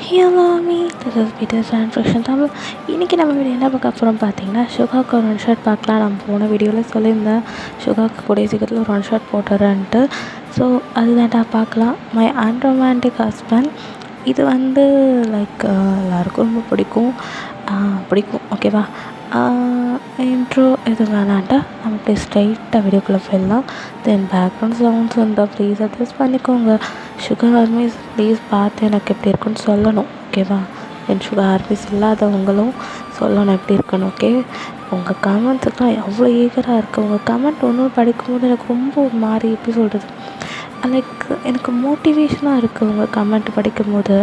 Hello me this is Peter's and ஃப்ரெஷன் தமிழ். இன்றைக்கி நம்ம வீடியோ என்ன பார்க்க போகிறோம் பார்த்தீங்கன்னா, சுகாவுக்கு ஒரு ஒன் ஷாட் பார்க்கலாம். நம்ம போன வீடியோவில் சொல்லியிருந்தேன் சுகாவுக்கு கூடிய சீக்கிரத்தில் ஒரு ஒன் ஷாட் போட்டுறேன்ட்டு. ஸோ அதுதான்டா பார்க்கலாம். My unromantic husband. இது வந்து லைக் எல்லாருக்கும் ரொம்ப பிடிக்கும் ஓகேவா. இன்ட்ரோ இது வேணான்ட்டா நம்ம அப்படியே ஸ்ட்ரைட்டாக வீடியோக்குள்ளே போயிடலாம். தென் பேக்ரவுண்ட் சவுண்ட்ஸ் வந்தால் ப்ளீஸ் அட்ஜஸ்ட் பண்ணிக்கோங்க. சுகர் ஆர்மிஸ் ப்ளீஸ் பார்த்து எனக்கு எப்படி இருக்குன்னு சொல்லணும் ஓகேவா. என் சுகர் ஆர்மிஸ் இல்லாதவங்களும் சொல்லணும் எப்படி இருக்குன்னு ஓகே. உங்கள் கமெண்ட்ஸுக்கெலாம் எவ்வளோ ஈகராக இருக்குது. உங்கள் கமெண்ட் ஒன்று படிக்கும்போது எனக்கு ரொம்ப ஒரு மாதிரி எப்படி சொல்கிறது, லைக் எனக்கு மோட்டிவேஷனாக இருக்குது உங்கள் கமெண்ட் படிக்கும்போது.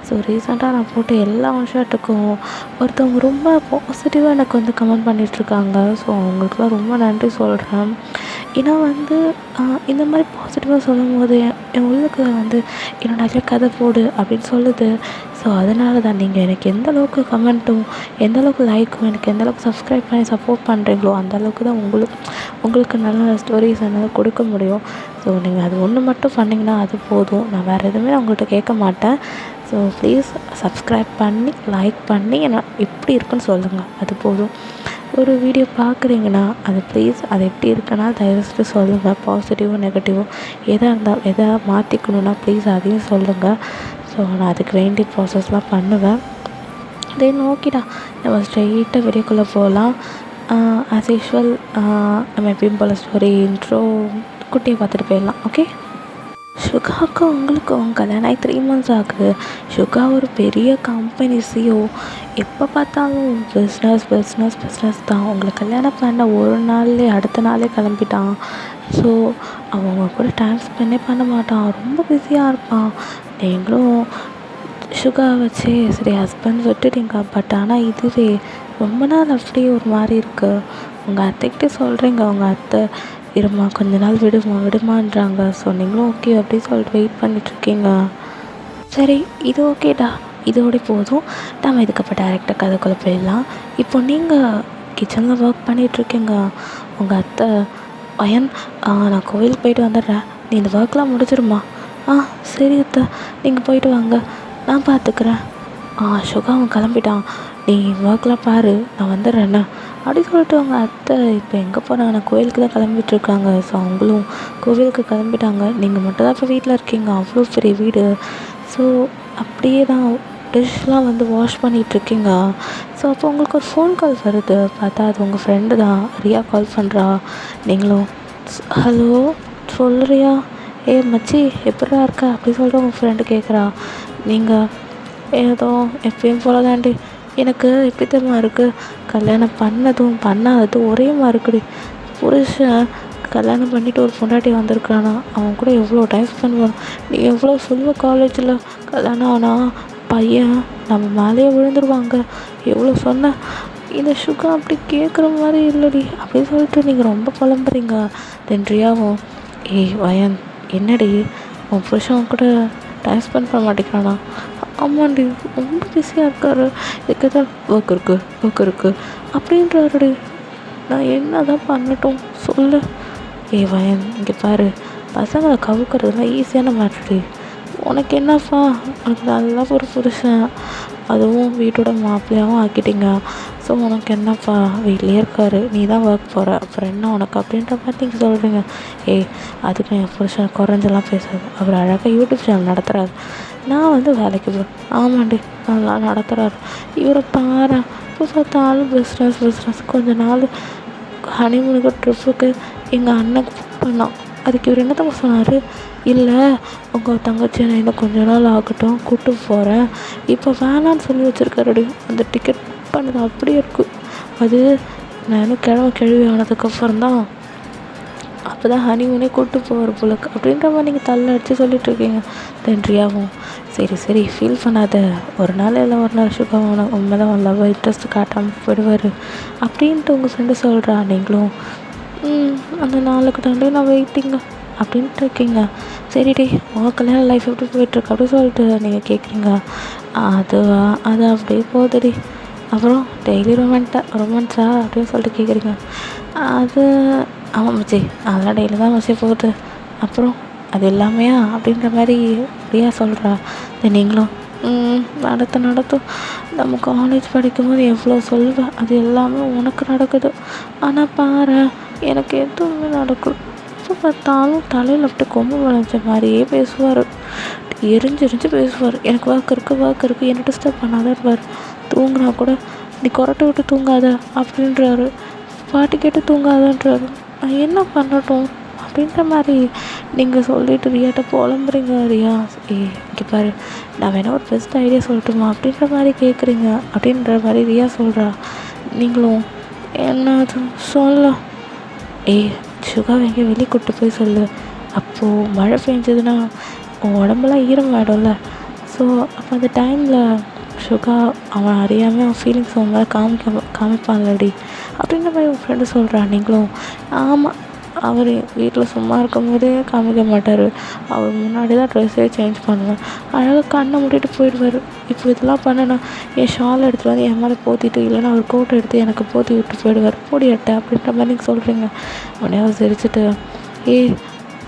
ஸோ ரீசெண்டாக நான் போட்ட எல்லா ஒன் ஷாட்டுக்கும் ஒருத்தவங்க ரொம்ப பாசிட்டிவாக எனக்கு வந்து கமெண்ட் பண்ணிகிட்ருக்காங்க. ஸோ அவங்களுக்குலாம் ரொம்ப நன்றி சொல்கிறேன். ஏன்னா வந்து இந்த மாதிரி பாசிட்டிவாக சொல்லும் போது என் உள்ளுக்கு வந்து என்னோட நிறைய கதை போடு அப்படின்னு சொல்லுது. ஸோ அதனால தான் நீங்கள் எனக்கு எந்த அளவுக்கு கமெண்ட்டும் எந்த அளவுக்கு லைக்கும் எனக்கு எந்த அளவுக்கு சப்ஸ்கிரைப் பண்ணி சப்போர்ட் பண்ணுறீங்களோ அந்த அளவுக்கு தான் உங்களுக்கு நல்ல ஸ்டோரிஸ் என்னால் கொடுக்க முடியும். ஸோ நீங்கள் அது ஒன்று மட்டும் பண்ணிங்கன்னா அது போதும். நான் வேறு எதுவுமே நான் உங்கள்கிட்ட கேட்க மாட்டேன். ஸோ ப்ளீஸ் சப்ஸ்கிரைப் பண்ணி லைக் பண்ணி என்ன எப்படி இருக்குன்னு சொல்லுங்கள், அது போதும். ஒரு வீடியோ பார்க்குறீங்கன்னா அது ப்ளீஸ் அது எப்படி இருக்குன்னா தயவுசெய்து சொல்லுங்கள். பாசிட்டிவோ நெகட்டிவோ எதாக இருந்தாலும் எதாக மாற்றிக்கணுன்னா ப்ளீஸ் அதையும் சொல்லுங்கள். ஸோ நான் அதுக்கு வேண்டிய ப்ராசஸ்லாம் பண்ணுவேன். தென் ஓகேடா, நம்ம ஸ்ட்ரெயிட்டாக வீடியோக்குள்ளே போகலாம். ஆஸ் யூஷுவல் நம்ம எப்பயும் போல் ஸ்டோரி இன்ட்ரோ குட்டியை பார்த்துட்டு போயிடலாம் ஓகே. சுகாவுக்கும் உங்களுக்கும் கல்யாணம் ஆகி 3 months ஆகுது. சுகா ஒரு பெரிய கம்பெனி சிஓ. எப்போ பார்த்தாலும் பிஸ்னஸ் தான். உங்களை கல்யாணம் பண்ண ஒரு நாள்லேயே அடுத்த நாளே கிளம்பிட்டான். ஸோ அவங்க கூட டைம் ஸ்பெண்டே பண்ண மாட்டான், ரொம்ப பிஸியாக இருப்பான். நீங்களும் சுகா வச்சு சரி ஹஸ்பண்ட் விட்டுட்டீங்க. பட் ஆனால் இதுவே ரொம்ப நாள் அப்படியே ஒரு மாதிரி இருக்குது. உங்கள் அத்தைக்கிட்டே சொல்கிறீங்க, உங்கள் அத்தை இருமா கொஞ்ச நாள் விடுமான்றாங்க. ஸோ நீங்களும் ஓகே அப்படின்னு சொல்லிட்டு வெயிட் பண்ணிகிட்ருக்கீங்க. சரி இது ஓகேடா, இதோட போதும். நம்ம இதுக்கப்புறம் டைரெக்டாக கதைக்குள்ளே போயிடலாம். இப்போ நீங்கள் கிச்சனில் ஒர்க் பண்ணிகிட்ருக்கீங்க. உங்கள் அத்தை பையன் நான் கோவிலுக்கு போயிட்டு வந்துடுறேன், நீ இந்த ஒர்க்லாம் முடிச்சிருமா. சரி அத்தை, நீங்கள் போயிட்டு வாங்க, நான் பார்த்துக்கிறேன். சுகா அவன் கிளம்பிட்டான், நீ ஒர்க்லாம் பாரு, நான் வந்துடுறேண்ணே அப்படி சொல்லிட்டு அவங்க அத்தை இப்போ எங்கே போனாங்க, கோவிலுக்கு தான் கிளம்பிட்டுருக்காங்க. ஸோ அவங்களும் கோவிலுக்கு கிளம்பிட்டாங்க. நீங்கள் மட்டும் தான் இப்போ வீட்டில் இருக்கீங்க, அவ்வளோ பெரிய வீடு. ஸோ அப்படியே தான் டிஷ்லாம் வந்து வாஷ் பண்ணிகிட்ருக்கீங்க. ஸோ அப்போ உங்களுக்கு ஒரு ஃபோன் கால் வருது. பார்த்தா அது உங்கள் ஃப்ரெண்டு தான், ரியா கால் பண்ணுறா. நீங்களும் ஹலோ சொல்கிறியா, மச்சி எப்படிடா இருக்கா அப்படி சொல்லிட்டு உங்கள் ஃப்ரெண்டு கேட்குறா. நீங்கள் ஏதோ எப்பயும் போல தாண்டி, எனக்கு எப்படி தெரியுமா இருக்குது, கல்யாணம் பண்ணாததும் ஒரே மாதிரி இருக்குடி. புருஷன் கல்யாணம் பண்ணிவிட்டு ஒரு பொண்டாட்டி வந்திருக்கானா, அவன் கூட எவ்வளோ டைம் ஸ்பெண்ட் பண்ணும். நீ எவ்வளோ சொல்லுவ, காலேஜில் கல்யாணம் ஆனால் பையன் நம்ம மேலேயே விழுந்துருவாங்க எவ்வளோ சொன்ன. இந்த சுகா அப்படி கேட்குற மாதிரி இல்லடி அப்படின்னு சொல்லிட்டு நீங்கள் ரொம்ப புலம்புறீங்க. தென் ரியாவும் வயன் என்னடி உன் புருஷன் கூட டைம் ஸ்பெண்ட் பண்ண மாட்டேங்கிறானா. ஆமாண்டி ரொம்ப பிஸியாக இருக்காரு, இதுக்கு தான் ஒர்க் இருக்குது அப்படின்றாருடி. நான் என்ன தான் பண்ணட்டும் சொல்லு. வயன் இங்கே பாரு, பசங்களை கவுக்கிறதுலாம் ஈஸியான மாட்டுடி. உனக்கு என்னப்பா, உனக்கு நல்லா ஒரு புருஷன், அதுவும் வீட்டோட மாப்பிள்ளையாகவும் ஆக்கிட்டீங்க. ஸோ உனக்கு என்னப்பா, வீட்லேயே இருக்காரு, நீ தான் ஒர்க் போகிற, அப்புறம் என்ன உனக்கு அப்படின்ற மாதிரி நீங்கள் சொல்கிறீங்க. அதுக்கு என் புருஷன் குறைஞ்செல்லாம் பேசாது, அவர் அழகாக யூடியூப் சேனல் நடத்துகிறாரு, நான் வந்து வேலைக்கு போகிறேன். ஆமாண்டி நல்லா நடத்துகிறாரு. இவரை பாரு, இப்போ பார்த்தாலும் பிஸ்னஸ். கொஞ்ச நாள் ஹனிமூனுக்கு ட்ரிப்புக்கு எங்கள் அண்ணன் புக் பண்ணான். அதுக்கு இவர் என்ன தான் சொன்னார், இல்லை உங்கள் தங்கச்சி நான் இன்னும் கொஞ்ச நாள் ஆகட்டும் கூப்பிட்டு போகிறேன், இப்போ வேணான்னு சொல்லி வச்சுருக்காருடி. அந்த டிக்கெட் புக் பண்ணது அப்படியே இருக்குது. அது நான் இன்னும் கிழவி ஆனதுக்கப்புறம் தான் அப்போ தான் ஹனிமூனே கூப்பிட்டு போகிற போலக்கு அப்படின்ற மாதிரி நீங்கள் தள்ள அடித்து சொல்லிகிட்ருக்கீங்க. தென் ரியாவும் சரி ஃபீல் பண்ணாத, ஒரு நாள் இல்லை ஒரு நாள் சுகா உண்மை தான் லவ் இன்ட்ரெஸ்ட் காட்டாமல் போயிடுவார் அப்படின்ட்டு உங்கள் ஃப்ரெண்டு சொல்கிறா. நீங்களும் அந்த நாளுக்கு தாண்டி நான் வெயிட்டிங்க அப்படின்ட்டு இருக்கீங்க. சரிடி உங்கள் கல்யாண லைஃப் எப்படி போயிட்டுருக்கு அப்படி சொல்லிட்டு நீங்கள் கேட்குறீங்க. அது அப்படியே போகுதுடி. அப்புறம் டெய்லி ரொமான்ஸா அப்படின்னு சொல்லிட்டு கேட்குறீங்க. அது ஆமாம் மச்சி, அதெல்லாம் டெய்லி தான் மச்சி போகுது. அப்புறம் அது எல்லாமே அப்படின்ற மாதிரி ரியா சொல்கிறா. நீங்களும் நடத்தும். நம்ம காலேஜ் படிக்கும்போது எவ்வளோ சொல்வேன், அது எல்லாமே உனக்கு நடக்குது. ஆனால் பாரேன், எனக்கு எதுவுமே நடக்கல. எப்போ பார்த்தாலும் தலையில் அப்படியே கொம்பு வளைஞ்ச மாதிரியே பேசுவார். எரிஞ்சு பேசுவார். எனக்கு ஒர்க் இருக்குது என்ன டிஸ்டர்ப் பண்ணாதன்பார். தூங்குனா கூட நீ கொரட்டை விட்டு தூங்காத அப்படின்றாரு. பாட்டு கேட்டு தூங்காதன்றாரு. நான் என்ன பண்ணட்டும் அப்படின்ற மாதிரி நீங்கள் சொல்லிட்டு ரியாட்ட புலம்புறீங்க. ரியா இங்கே பாரு, நான் வேணா ஒரு பெஸ்ட் ஐடியா சொல்லட்டுமா அப்படின்ற மாதிரி கேட்குறீங்க அப்படின்ற மாதிரி ரியா சொல்கிறா. நீங்களும் என்னது சொல்ல சுகாவை எங்கேயும் வெளியே கூப்பிட்டு போய் சொல்லு. அப்போது மழை பெஞ்சதுன்னா உன் உடம்பெல்லாம் ஈரமாயிடும்ல. ஸோ அப்போ அந்த டைமில் சுகா அவன் அறியாமல் அவன் ஃபீலிங்ஸ் அவன் மேலே காமிப்பான்லடி அப்படின்ற மாதிரி உன் ஃப்ரெண்டு சொல்கிறான். நீங்களும் ஆமாம், அவர் வீட்டில் சும்மா இருக்கும்போதே காமிக்க மாட்டார். அவர் முன்னாடி தான் ட்ரெஸ்ஸே சேஞ்ச் பண்ணுவேன். அழகாக கண்ணை மூடிட்டு போயிடுவார். இப்போ இதெல்லாம் பண்ணனா என் ஷால் எடுத்துகிட்டு வந்து என் மேலே போத்திட்டு, இல்லைன்னா அவர் கோட்டை எடுத்து எனக்கு போத்தி விட்டு போயிடுவார். போடியாட்ட அப்படின்ற மாதிரி நீங்கள் சொல்கிறீங்க. உடனே அவர் சிரிச்சிட்டு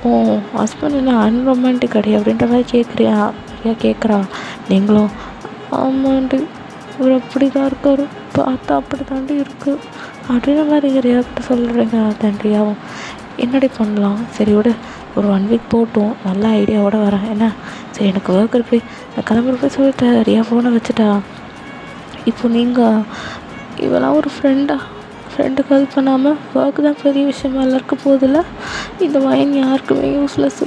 ஓ ஹஸ்பண்ட் என்ன அன்ரொமான்டிக் அடி அப்படின்ற மாதிரி கேட்குறா. நீங்களும் ஆமாண்டி, இவர் அப்படி தான் இருக்கார், பார்த்தா அப்படி தாண்டி இருக்குது அப்படின்ற மாதிரி ரியாக்கிட்ட சொல்கிறீங்க. தென் ரியாவும் என்னடி பண்ணலாம், சரி விட ஒரு 1 வீக் போட்டும், நல்ல ஐடியாவோட வரேன் என்ன. சரி எனக்கு ஒர்க் இருக்கு, நான் கிளம்புறப்ப சொல்லிட்டேன். ரியா ஃபோனை வச்சுட்டா. இப்போ நீங்கள் இவெல்லாம் ஒரு ஃப்ரெண்டு கால் பண்ணாமல் ஒர்க் தான் பெரிய விஷயமா எல்லாருக்கும் போதில்ல. இந்த வயன் யாருக்குமே யூஸ்லெஸ்ஸு.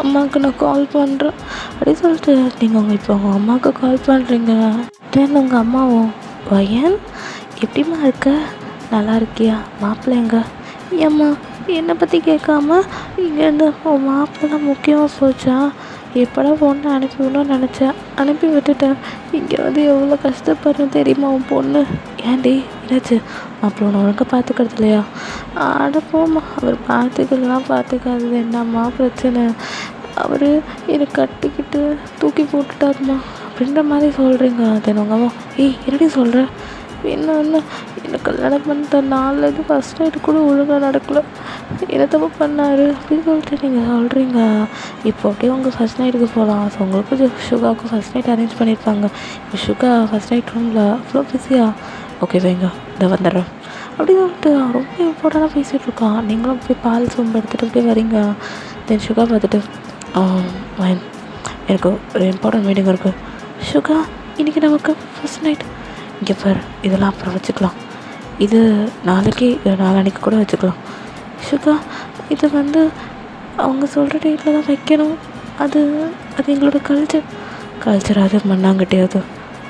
அம்மாவுக்கு நான் கால் பண்ணுறேன் அப்படின்னு சொல்லிட்டு நீங்கள் இப்போ உங்கள் அம்மாவுக்கு கால் பண்ணுறீங்க. தென் உங்கள் அம்மாவும் வயன் எப்படிம்மா இருக்க, நல்லா இருக்கியா, மாப்பிள்ளை எங்க? ஏம்மா என்னை பற்றி கேட்காம இங்கேருந்து உன் மாப்பிள்ளை தான் முக்கியமாக போச்சா? எப்படா பொண்ணை அனுப்பி விடணும்னு நினச்சேன், அனுப்பி விட்டுட்டேன். இங்கே வந்து எவ்வளோ கஷ்டப்படுறேன் தெரியுமா உன் பொண்ணு. ஏன்டி என்னாச்சு, மாப்பிள்ளை உன்னை ஒழுங்காக பார்த்துக்கிறது இல்லையா? ஆட போம்மா, அவர் பார்த்துக்காதது என்னம்மா பிரச்சனை, அவர் என்னை கட்டிக்கிட்டு தூக்கி போட்டுட்டாருமா அப்படின்ற மாதிரி சொல்கிறீங்க. தென் உங்கள் அம்மா என்னடி சொல்கிற, என்ன கல்யாணம் பண்ணுற நாள்லேருந்து ஃபஸ்ட் நைட்டு கூட ஒழுங்காக நடக்கலை, என்ன தப்பு பண்ணார் அப்படின்னு சொல்லிட்டு நீங்கள் சொல்கிறீங்க. இப்போ அப்படியே உங்கள் ஃபஸ்ட் நைட்டுக்கு போகலாம். ஸோ உங்களுக்கு சுகாவுக்கு ஃபஸ்ட் நைட் அரேஞ்ச் பண்ணியிருப்பாங்க. இப்போ சுகா ஃபஸ்ட் நைட் ரூமில் அவ்வளோ பிஸியா, ஓகே வைங்க இதை வந்துடுறேன் அப்படின்னு சொல்லிட்டு ரொம்ப இம்பார்ட்டண்ட்டாக பேசிகிட்டு இருக்கான். நீங்களும் போய் பால் சோம்பு எடுத்துகிட்டு அப்படியே வரீங்க. தென் சுகா பார்த்துட்டு வயன் எனக்கு ஒரு இம்பார்ட்டன்ட் மீட்டிங் இருக்குது. சுகா இன்றைக்கி நமக்கு ஃபஸ்ட் நைட், இங்கே பாரு இதெல்லாம் அப்புறம் வச்சுக்கலாம், இது நாளைக்கு கூட வச்சுக்கலாம். சுகா இது வந்து அவங்க சொல்கிற டேட்டில் தான் வைக்கணும், அது எங்களோட கல்ச்சர் அது மண்ணாங்கட்டியாது.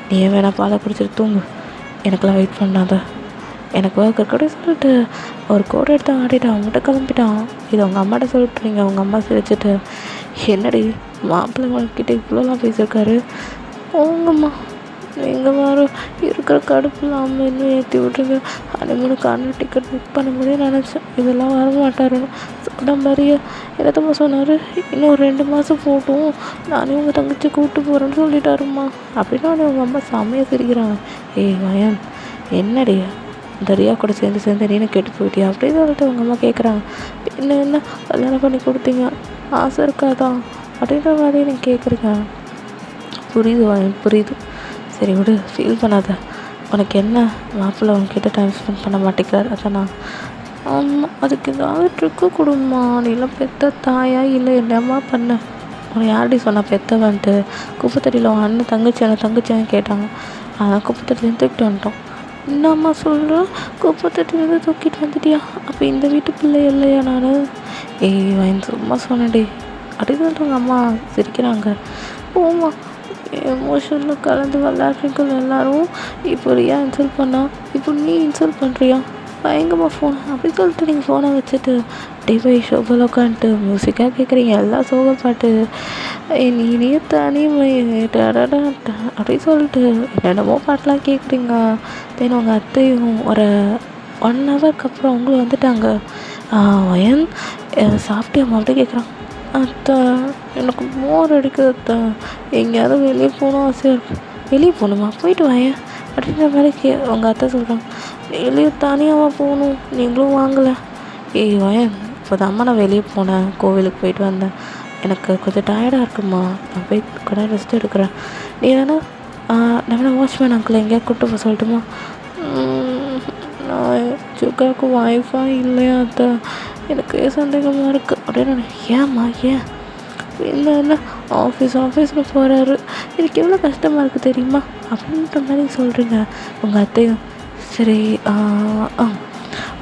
நீ ஏன் வேணா பாலை குடிச்சிட்டு தூங்கு, எனக்கெல்லாம் வெயிட் பண்ணாத, எனக்கு ஒர்க் இருக்கக்கூடிய சொல்லிட்டு ஒரு கோடை எடுத்து ஆடிட்டான். அவங்ககிட்ட கிளம்பிட்டான். இது அவங்க அம்மாட்ட சொல்லிட்டுறீங்க. அவங்க அம்மா சிரிச்சிட்டு என்னடி மாப்பிள்ளை உங்ககிட்ட இவ்வளோலாம் பேசியிருக்காரு, போங்கம்மா நீங்கள் வேறு இருக்கிற கடுப்பில் அம்மா இன்னும் ஏற்றி விட்ருங்க. ஹனிமூனுக்கான டிக்கெட் புக் பண்ண முடியும் நினச்சேன், இதெல்லாம் வர மாட்டாருன்னு சொன்ன மாதிரியே என்னத்தம்மா சொன்னார். இன்னும் ஒரு 2 மாதம் போட்டும், நானே உங்கள் தங்கச்சி கூப்பிட்டு போகிறேன்னு சொல்லிட்டாருமா அப்படின்னு அவங்க அம்மா செம்மையாக சிரிக்கிறாங்க. வயன் என்னடி இந்த ரியா கூட சேர்ந்து நீனு கெட்டு போயிட்டியா அப்படின்னு சொல்லிட்டு அவங்க அம்மா கேட்குறாங்க. என்ன கல்யாணம் பண்ணி கொடுத்தீங்க, ஆசை இருக்காதான் அப்படின்ற மாதிரி நீங்கள் கேட்குறீங்க. புரியுது வயன் புரியுது, சரி விடு, ஃபீல் பண்ணாத. உனக்கு என்ன மாப்பிள்ளை உங்ககிட்ட டைம் ஸ்பெண்ட் பண்ண மாட்டேங்கிறார் அதானா? ஆமாம், அதுக்கு ஏதாவது ட்ரிக்கு கொடுமா. நீலாம் பெத்த தாயா இல்லை என்னம்மா பண்ண? உனக்கு யார்டி சொன்னால் பெத்தவன்ட்டு? குப்பைத்தட்டியில் உன் அண்ணன் தங்கச்சியான்னு கேட்டாங்க. அதான் குப்பைத்தட்டிலேருந்து தூக்கிட்டு வந்துட்டோம். என்னம்மா சொல்கிறேன், குப்பைத்தட்டிலேருந்து தூக்கிட்டு வந்துட்டியா? அப்போ இந்த வீட்டு பிள்ளை இல்லையா நான்? வயன் சும்மா சொன்னேன்டி அப்படின்னு சொல்லிட்டு உங்கள் அம்மா சிரிக்கிறாங்க. போமா, எமோஷனில் கலந்து விளையாடுறீங்க எல்லோரும். இப்போ ரியா இன்சல்ட் பண்ணா, இப்போ நீ இன்சல்ட் பண்ணுறியா? பயங்கரமாக ஃபோன் அப்படின்னு சொல்லிட்டு நீங்கள் ஃபோனை வச்சுட்டு டிவை ஷோபில் உட்காந்துட்டு மியூசிக்காக கேட்குறீங்க. எல்லாம் சோக பாட்டு, நீ தனிமை அப்படின்னு சொல்லிட்டு என்னென்னமோ பாட்டெலாம் கேட்குறீங்க. தென் உங்கள் அத்தையும் ஒரு 1 ஹவருக்கு அப்புறம் அவங்களும் வந்துட்டாங்க. வயன் சாப்பிட்டியாம்மா அப்படி கேட்குறான். அத்தை எனக்கு போர் அடிக்குது அத்தை, எங்கேயாவது வெளியே போகணும் ஆசையாக இருக்குது. வெளியே போகணுமா, போயிட்டு வாயேன் அப்படின்ற மாதிரி உங்கள் அத்தை சொல்கிறாங்க. வெளியே தனியாகவா போகணும், நீங்களும் வாங்கலை. வயன் இப்போ தான் நான் வெளியே போனேன், கோவிலுக்கு போயிட்டு வந்தேன், எனக்கு கொஞ்சம் டயர்டாக இருக்குமா, நான் போய் கொஞ்ச நேரம் ரெஸ்ட் எடுக்கிறேன். நீ வேணா நான் வேணா வாட்ச்மேன் அங்கிள் எங்கேயா கூப்பிட்டு போக சொல்லட்டுமா? நான் சுகாவுக்கு ஒய்ஃபாக இல்லையா அத்தை, எனக்கு சந்தேகமாக இருக்குது அப்படின்னு. ஏம்மா ஏன்? இல்லை ஆஃபீஸ்னு போகிறாரு, எனக்கு எவ்வளோ கஷ்டமாக இருக்குது தெரியுமா அப்படின்ற மாதிரி சொல்கிறீங்க உங்கள் அத்தையும். சரி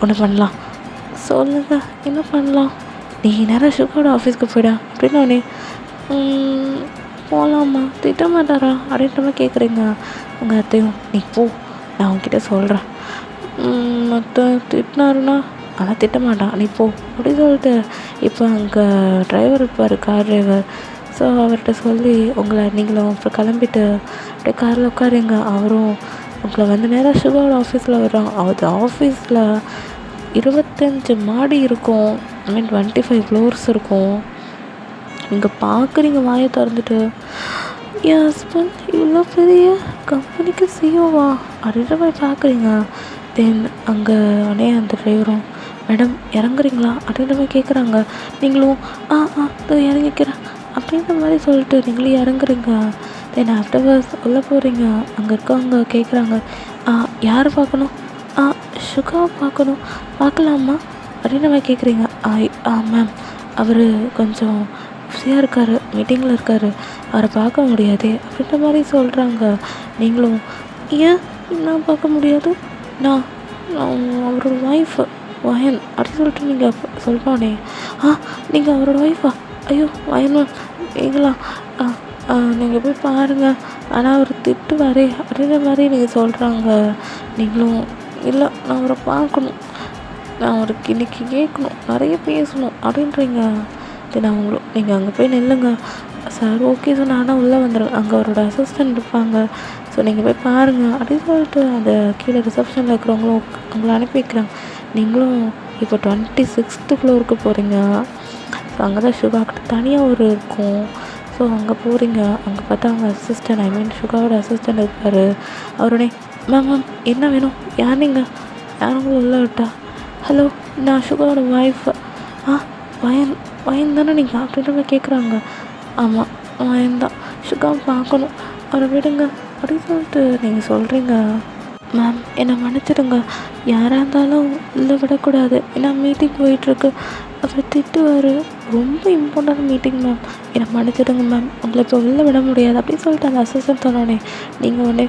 ஒன்று பண்ணலாம், சொல்லுங்கள் என்ன பண்ணலாம்? நீ நேரம் சுகாவோட ஆஃபீஸ்க்கு போயிடா அப்படின்னு உடனே போகலாமா, திட்ட மாட்டாரா அப்படின்ற மாதிரி கேட்குறீங்க உங்கள் அத்தையும். நீ போ, நான் உங்ககிட்ட சொல்கிறேன். மற்ற திட்டினாருன்னா ஆனால் திட்ட மாட்டான், நீ போ அப்படின்னு சொல்லிட்டு இப்போ அங்கே டிரைவர் இருப்பார், கார் டிரைவர். ஸோ அவர்கிட்ட சொல்லி நீங்களும் அப்புறம் கிளம்பிட்டு அப்படியே காரில் உட்காருங்க. அவரும் உங்களை வந்து நேராக சுகாவோட ஆஃபீஸில் வர்றான். அது ஆஃபீஸில் 25 மாடி இருக்கும், 25 ஃப்ளோர்ஸ் இருக்கும். இங்கே பார்க்குறீங்க வாயை திறந்துட்டு, என் ஹஸ்பண்ட் இவ்வளோ பெரிய கம்பெனிக்கு சிஓவா அப்படின்ற மாதிரி பார்க்குறீங்க. தென் அங்கே உடனே அந்த டிரைவரும், மேடம் இறங்குறீங்களா அப்படின்ற மாதிரி கேட்குறாங்க. நீங்களும் இதோ இறங்கிக்கிறேன் அப்படின்ற மாதிரி சொல்லிட்டு நீங்களும் இறங்குறீங்க. தென் ஆஃப்டர்வர்ஸ் உள்ளே போகிறீங்க. அங்கே இருக்கவங்க கேட்குறாங்க, யார் பார்க்கணும்? சுகாவை பார்க்கணும், பார்க்கலாமா அப்படின்ற மாதிரி கேட்குறீங்க. மேம் அவர் கொஞ்சம் பிஸியாக இருக்கார், மீட்டிங்கில் இருக்கார், அவரை பார்க்க முடியாது அப்படின்ற மாதிரி சொல்கிறாங்க. நீங்களும் ஏன் நான் பார்க்க முடியாது? நான் அவரோட ஒய்ஃபு வயன் அப்படின்னு சொல்லிட்டு நீங்கள் சொல்கிறோன்னே, நீங்கள் அவரோட ஒய்ஃபா? ஐயோ வயன் மேம் நீங்களா? நீங்கள் போய் பாருங்கள், ஆனால் அவர் திட்டுவாரே அப்படின்ற மாதிரி நீங்கள் சொல்கிறாங்க. நீங்களும் இல்லை நான் அவரை பார்க்கணும், நான் அவருக்கு இன்றைக்கி கேட்கணும், நிறைய பேசணும் அப்படின்றீங்க. தென் அவங்களும் நீங்கள் அங்கே போய் நில்லுங்க சார், ஓகே சார் நானும் உள்ளே வந்துடுறேன், அங்கே அவரோட அசிஸ்டன்ட் இருப்பாங்க, ஸோ நீங்கள் போய் பாருங்கள் அப்படின்னு சொல்லிட்டு அந்த கீழே ரிசப்ஷனில் இருக்கிறவங்களும் அவங்கள அனுப்பி வைக்கிறாங்க. நீங்களும் இப்போ 26th ஃப்ளோருக்கு போகிறீங்க. ஸோ அங்கே தான் சுகாக்கிட்ட தனியாக ஒரு இருக்கும். ஸோ அங்கே போகிறீங்க. அங்கே பார்த்தா அவங்க அசிஸ்டன்ட், சுகாவோட அசிஸ்டன்ட் இருப்பார். அவருடனே மேம் என்ன வேணும், யார் நீங்கள், யாரும் உள்ள விட்டா? ஹலோ நான் சுகாவோட ஒய்ஃபு. வயன் தானே நீங்கள் அப்படின்ற மாதிரி கேட்குறாங்க. ஆமாம் வயன் தான், சுகாவை பார்க்கணும், அவரை விடுங்க அப்படின்னு சொல்லிட்டு நீங்கள் சொல்கிறீங்க. மேம் என்னை மன்னிச்சிடுங்க, யாராக இருந்தாலும் உள்ளே விடக்கூடாது, ஏன்னா மீட்டிங் போயிட்டுருக்கு, அவர் திட்டுவார், ரொம்ப இம்பார்ட்டன்ட் மீட்டிங் மேம், என்னை மன்னிச்சிடுங்க மேம், உங்களை இப்போ உள்ளே விட முடியாது அப்படின்னு சொல்லிட்டு அந்த அசிஸ்டன்ட் சொன்னோடனே நீங்கள் உடனே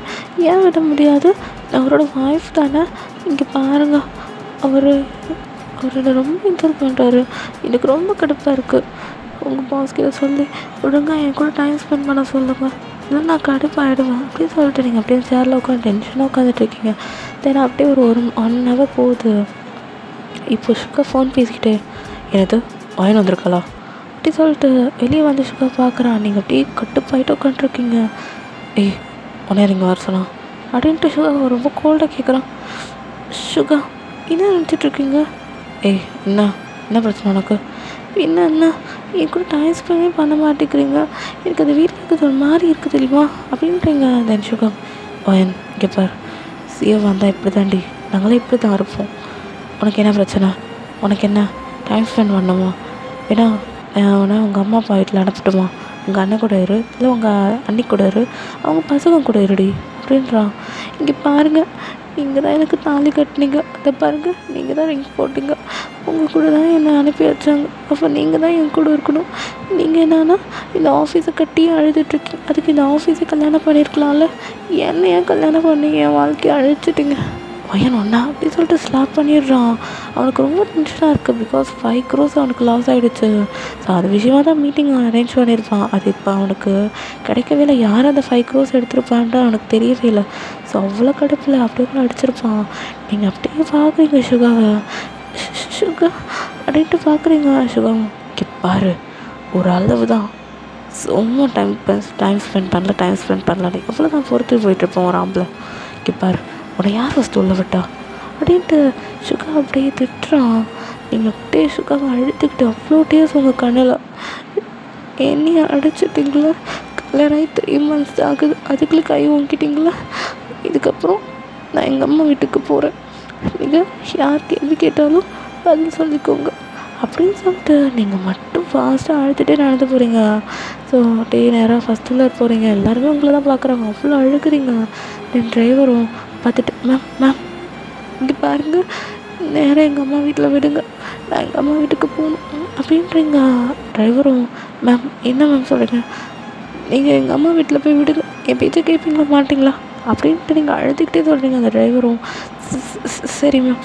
ஏன் விட முடியாது, அவரோட ஒய்ஃப் தானே, இங்கே பாருங்கள் அவர் என்னை ரொம்ப இன்சல்ட் பண்ணுறாரு, எனக்கு ரொம்ப கடுப்பாக இருக்குது, உங்கள் பாஸ்கிட்ட சொல்லி ஒழுங்காக என் கூட டைம் ஸ்பெண்ட் பண்ண சொல்லுங்கள், இல்லை நான் கடுப்பாகிடுவேன் அப்படின்னு சொல்லிட்டு நீங்கள் அப்படியே சேரில் உட்காந்து டென்ஷனாக உட்காந்துட்ருக்கீங்க. தென் அப்படியே ஒரு 1 hour போகுது. இப்போ சுகா ஃபோன் பேசிக்கிட்டே எனது வயன் வந்திருக்காளா அப்படி சொல்லிட்டு வெளியே வந்து சுகா பார்க்குறான். நீங்கள் அப்படியே கட்டுப்பாயிட்டு உட்காந்துருக்கீங்க. உடனே நீங்கள் வர சொன்னா அப்படின்ட்டு சுகா ரொம்ப கோல்டாக கேட்குறான். சுகா என்ன நினச்சிட்ருக்கீங்க? என்ன பிரச்சனை உனக்கு? என்ன என் கூட டைம் ஸ்பெண்டே பண்ண மாட்டேங்கிறீங்க, எனக்கு அந்த வீட்டில் இருக்கிறது ஒரு மாதிரி இருக்குது தெரியுமா அப்படின்றீங்க. தென் சுகம் வயன் இங்கே பார், சிஓ வந்தால் இப்படி தாண்டி, நாங்களே இப்படி தான் இருப்போம், உனக்கு என்ன பிரச்சனை, உனக்கு என்ன டைம் ஸ்பெண்ட் பண்ணணுமா, ஏன்னா உங்கள் அம்மா அப்பா வீட்டில் அனுப்பட்டுமா, உங்கள் அண்ணன் கூட இரு, இல்லை உங்கள் அண்ணி கூட இரு, அவங்க பசங்க கூட இருடி அப்படின்றான். இங்கே பாருங்கள், நீங்கள் தான் எனக்கு தாலி கட்டினீங்க, அதை பாருங்கள் நீங்கள் தான் ரிங் போட்டிங்க, உங்கள் கூட தான் என்னை அனுப்பி வச்சாங்க, அப்போ நீங்கள் தான் என் கூட இருக்கணும், நீங்கள் என்னன்னா இந்த ஆஃபீஸை கட்டி அழுதுட்ருக்கீங்க, அதுக்கு இந்த ஆஃபீஸை கல்யாணம் பண்ணியிருக்கலாம்ல, என்னை ஏன் கல்யாணம் பண்ணி என் வாழ்க்கையை அழிச்சிட்டிங்க வயன் ஒன்றா அப்படி சொல்லிட்டு ஸ்லாப் பண்ணிடுறான். அவனுக்கு ரொம்ப டென்ஷனாக இருக்குது, பிகாஸ் 5 crores அவனுக்கு லாஸ் ஆகிடுச்சு. ஸோ அது விஷயமாக தான் மீட்டிங் அரேஞ்ச் பண்ணியிருப்பான். அது இப்போ அவனுக்கு கிடைக்கவே இல்லை, யார் அந்த 5 crores எடுத்துருப்பான்ட்டு அவனுக்கு தெரியவே இல்லை. ஸோ அவ்வளோ கடுப்பில் அப்படியே அடிச்சிருப்பான். நீங்கள் அப்படியே பார்க்குறீங்க சுகாவை, சுகா அப்படின்ட்டு பார்க்குறீங்க. சுகம் இங்கே பாரு, ஒரு அளவு தான், ரொம்ப டைம் ஸ்பெண்ட் பண்ணல எவ்வளோ தான் பொறுத்து போயிட்டுருப்போம் ஒரு ஆம்பளை. இங்கே பாரு, உன்னை யார் ஃபஸ்ட்டு உள்ள விட்டா அப்படின்ட்டு சுகா அப்படியே திட்டுறான். நீங்கள் அப்படியே சுகாவை அழுத்திக்கிட்டு அவ்வளோ டேஸ் உங்கள் கண்ணில் என்னையை அடிச்சிட்டிங்களா, கல்யாணம் ஆகி 3 months ஆகுது, அதுக்குள்ளே கை வாங்கிட்டிங்களா, இதுக்கப்புறம் நான் எங்கள் அம்மா வீட்டுக்கு போகிறேன், நீங்கள் யார் கேள்வி கேட்டாலும் பதில் சொல்லிக்கோங்க அப்படின்னு சொல்லிட்டு நீங்கள் மட்டும் ஃபாஸ்ட்டாக அழுதுகிட்டே நடந்து போகிறீங்க. ஸோ அப்படியே நேராக ஃபஸ்ட் ஃப்ளோர் போகிறீங்க. எல்லாருமே உங்களை தான் பார்க்குறாங்க. அவ்வளோ அழுகுறீங்க. என் டிரைவரும் பார்த்துட்டு மேம் மேம் இங்கே பாருங்கள், நேராக எங்கள் அம்மா வீட்டில் விடுங்க, நான் எங்கள் அம்மா வீட்டுக்கு போகணும் அப்படின்றீங்க. டிரைவரும் மேம் என்ன மேம் சொல்கிறீங்க, நீங்கள் எங்கள் அம்மா வீட்டில் போய் விடுங்க, என் பேச்சை கேட்பீங்களா மாட்டிங்களா அப்படின்ட்டு நீங்கள் அழுதுகிட்டே சொல்கிறீங்க. அந்த டிரைவரும் சரி மேம்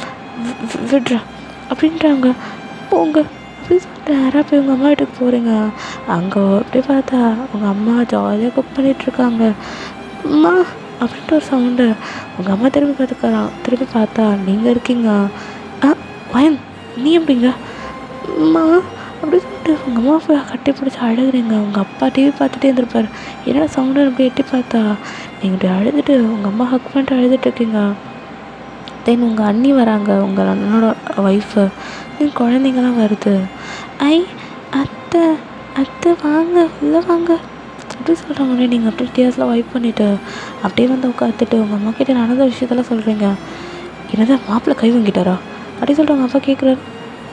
விடுறேன் அப்படின்றாங்க. போங்க அப்படின்னு சொல்லிட்டு நேராக போய் உங்கள் அம்மா வீட்டுக்கு போகிறீங்க. அங்கே அப்படியே பார்த்தா உங்கள் அம்மா ஜாலியாக குக் பண்ணிகிட்ருக்காங்க. அம்மா அப்படின்ட்டு ஒரு சவுண்டு. உங்கள் அம்மா திரும்பி பார்த்தா நீங்கள் இருக்கீங்க. வயன் நீ எப்படிங்க அம்மா அப்படின்னு சொல்லிட்டு உங்கள் அம்மா போய் கட்டி பிடிச்சி அழுகுறீங்க. உங்கள் அப்பா டிவி பார்த்துட்டே இருந்திருப்பார். என்னடா சவுண்டு அப்படி எட்டி பார்த்தா நீங்கள் இப்படி அழுதுட்டு உங்கள் அம்மா ஹக் பண்ணிட்டு அழுதுட்டுருக்கீங்க. தென் உங்கள் அண்ணி வராங்க, உங்கள் அண்ணனோட ஒய்ஃபு. தென் குழந்தைங்களாம் வருது. ஐ அத்தை அத்தை வாங்க உள்ளே வாங்க அப்படி சொல்கிற மாதிரி நீங்கள் அப்படியே டீயர்ஸ்லாம் வைப் பண்ணிவிட்டு அப்படியே வந்து உட்காந்துட்டு உங்கள் அம்மா கிட்டே நடந்த விஷயத்தெல்லாம் சொல்கிறீங்க. என்னதான் மாப்பிள்ளை கை வாங்கிட்டாரா அப்படி சொல்லிட்டு உங்கள் அப்பா கேட்குறாரு.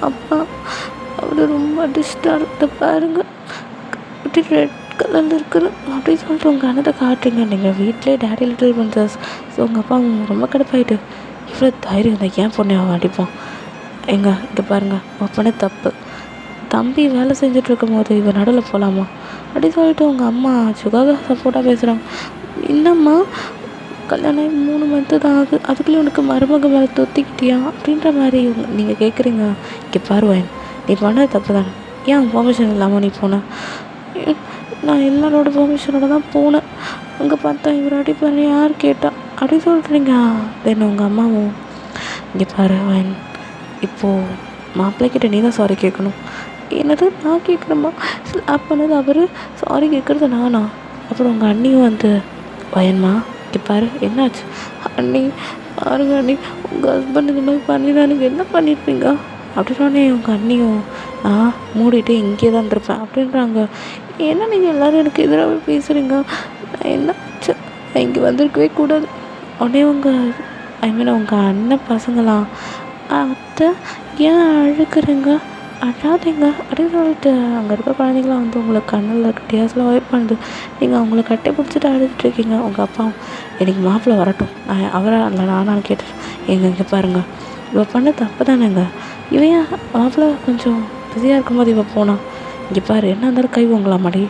அப்பா அவர் ரொம்ப டிஸ்டாக இருக்கு பாருங்க, அப்படி ரெட் கலரில் இருக்குது அப்படின்னு சொல்லிட்டு உங்கள் அண்ணத்தை காட்டுறீங்க. நீங்கள் வீட்டிலே டேடி லிட்டில் பிரின்சஸ். ஸோ உங்கள் அப்பா ரொம்ப கடுப்பாயிட்டு இவ்வளோ தைரியம் இருந்தால் ஏன் பொண்ணை அவன் அடிப்பான், இங்கே பாருங்கள் அவன் பண்ண தப்பு, தம்பி வேலை செஞ்சிட்ருக்கும் போது இவன் நடுவில் போகலாமா அப்படி சொல்லிட்டு உங்கள் அம்மா சுகாக சப்போர்ட்டாக பேசுகிறாங்க. என்னம்மா கல்யாணம் 3 மந்த்து தான் ஆகுது, அதுக்குள்ளே உனக்கு மருமக மேலே தொத்திக்கிட்டியா அப்படின்ற மாதிரி நீங்கள் கேட்குறீங்க. இங்கே பாருவேன், நீ பண்ணது தப்பு தானே, ஏன் பெர்மிஷன் இல்லாமல் நீ போன? நான் எல்லாரோட பெர்மிஷனோட தான் போனேன், அங்கே பார்த்தா இவர் அடிப்பார் யார் கேட்டா அப்படி சொல்கிறீங்க. தென் உங்கள் அம்மாவும் இங்கே பாருவேன், இப்போது மாப்பிள்ளைக்கிட்ட நீ தான் சாரி கேட்கணும். என்னது நான் கேட்கணுமா? ஸ்லாப் பண்ணது அவர், சாரி கேட்குறது நானா? அப்புறம் உங்கள் அண்ணியும் வந்து வயன்மா இங்கே பாரு என்னாச்சு அண்ணி, பாருங்க அண்ணி உங்கள் ஹஸ்பண்ட் இந்த மாதிரி பண்ணினா நீங்கள் என்ன பண்ணியிருப்பீங்க அப்படின்னே உங்கள் அண்ணியும் மூடிட்டு இங்கே தான் இருந்திருப்பேன் அப்படின்றாங்க. ஏன்னா நீங்கள் எல்லோரும் எனக்கு எதிராகவே பேசுகிறீங்க, நான் என்ன நான் இங்கே வந்திருக்கவே கூடாது. உடனே உங்கள் அண்ணன் பசங்களாம் அத்தை ஏன் அழுக்குறீங்க, அழாதீங்க அப்படின்னு சொல்லிட்டு அங்கே இருக்க குழந்தைங்களாம் வந்து உங்களை கண்ணில் இருக்க டேஸ்லாம் வைப் பண்ணுது. நீங்கள் அவங்கள கட்டி பிடிச்சிட்டு அழுதுட்ருக்கீங்க. உங்கள் அப்பாவும் எனக்கு மாப்பிள்ளை வரட்டும், நான் அவராக இல்லை நானான்னு கேட்டுட்டு இங்கே பாருங்கள் இவள் பண்ண தப்பு தானேங்க, இவன் மாப்பிள்ளை கொஞ்சம் பிஸியாக இருக்கும்போது இவள் போனான், இங்கே பாரு என்ன இருந்தாலும் கை வாங்கலாமாடி,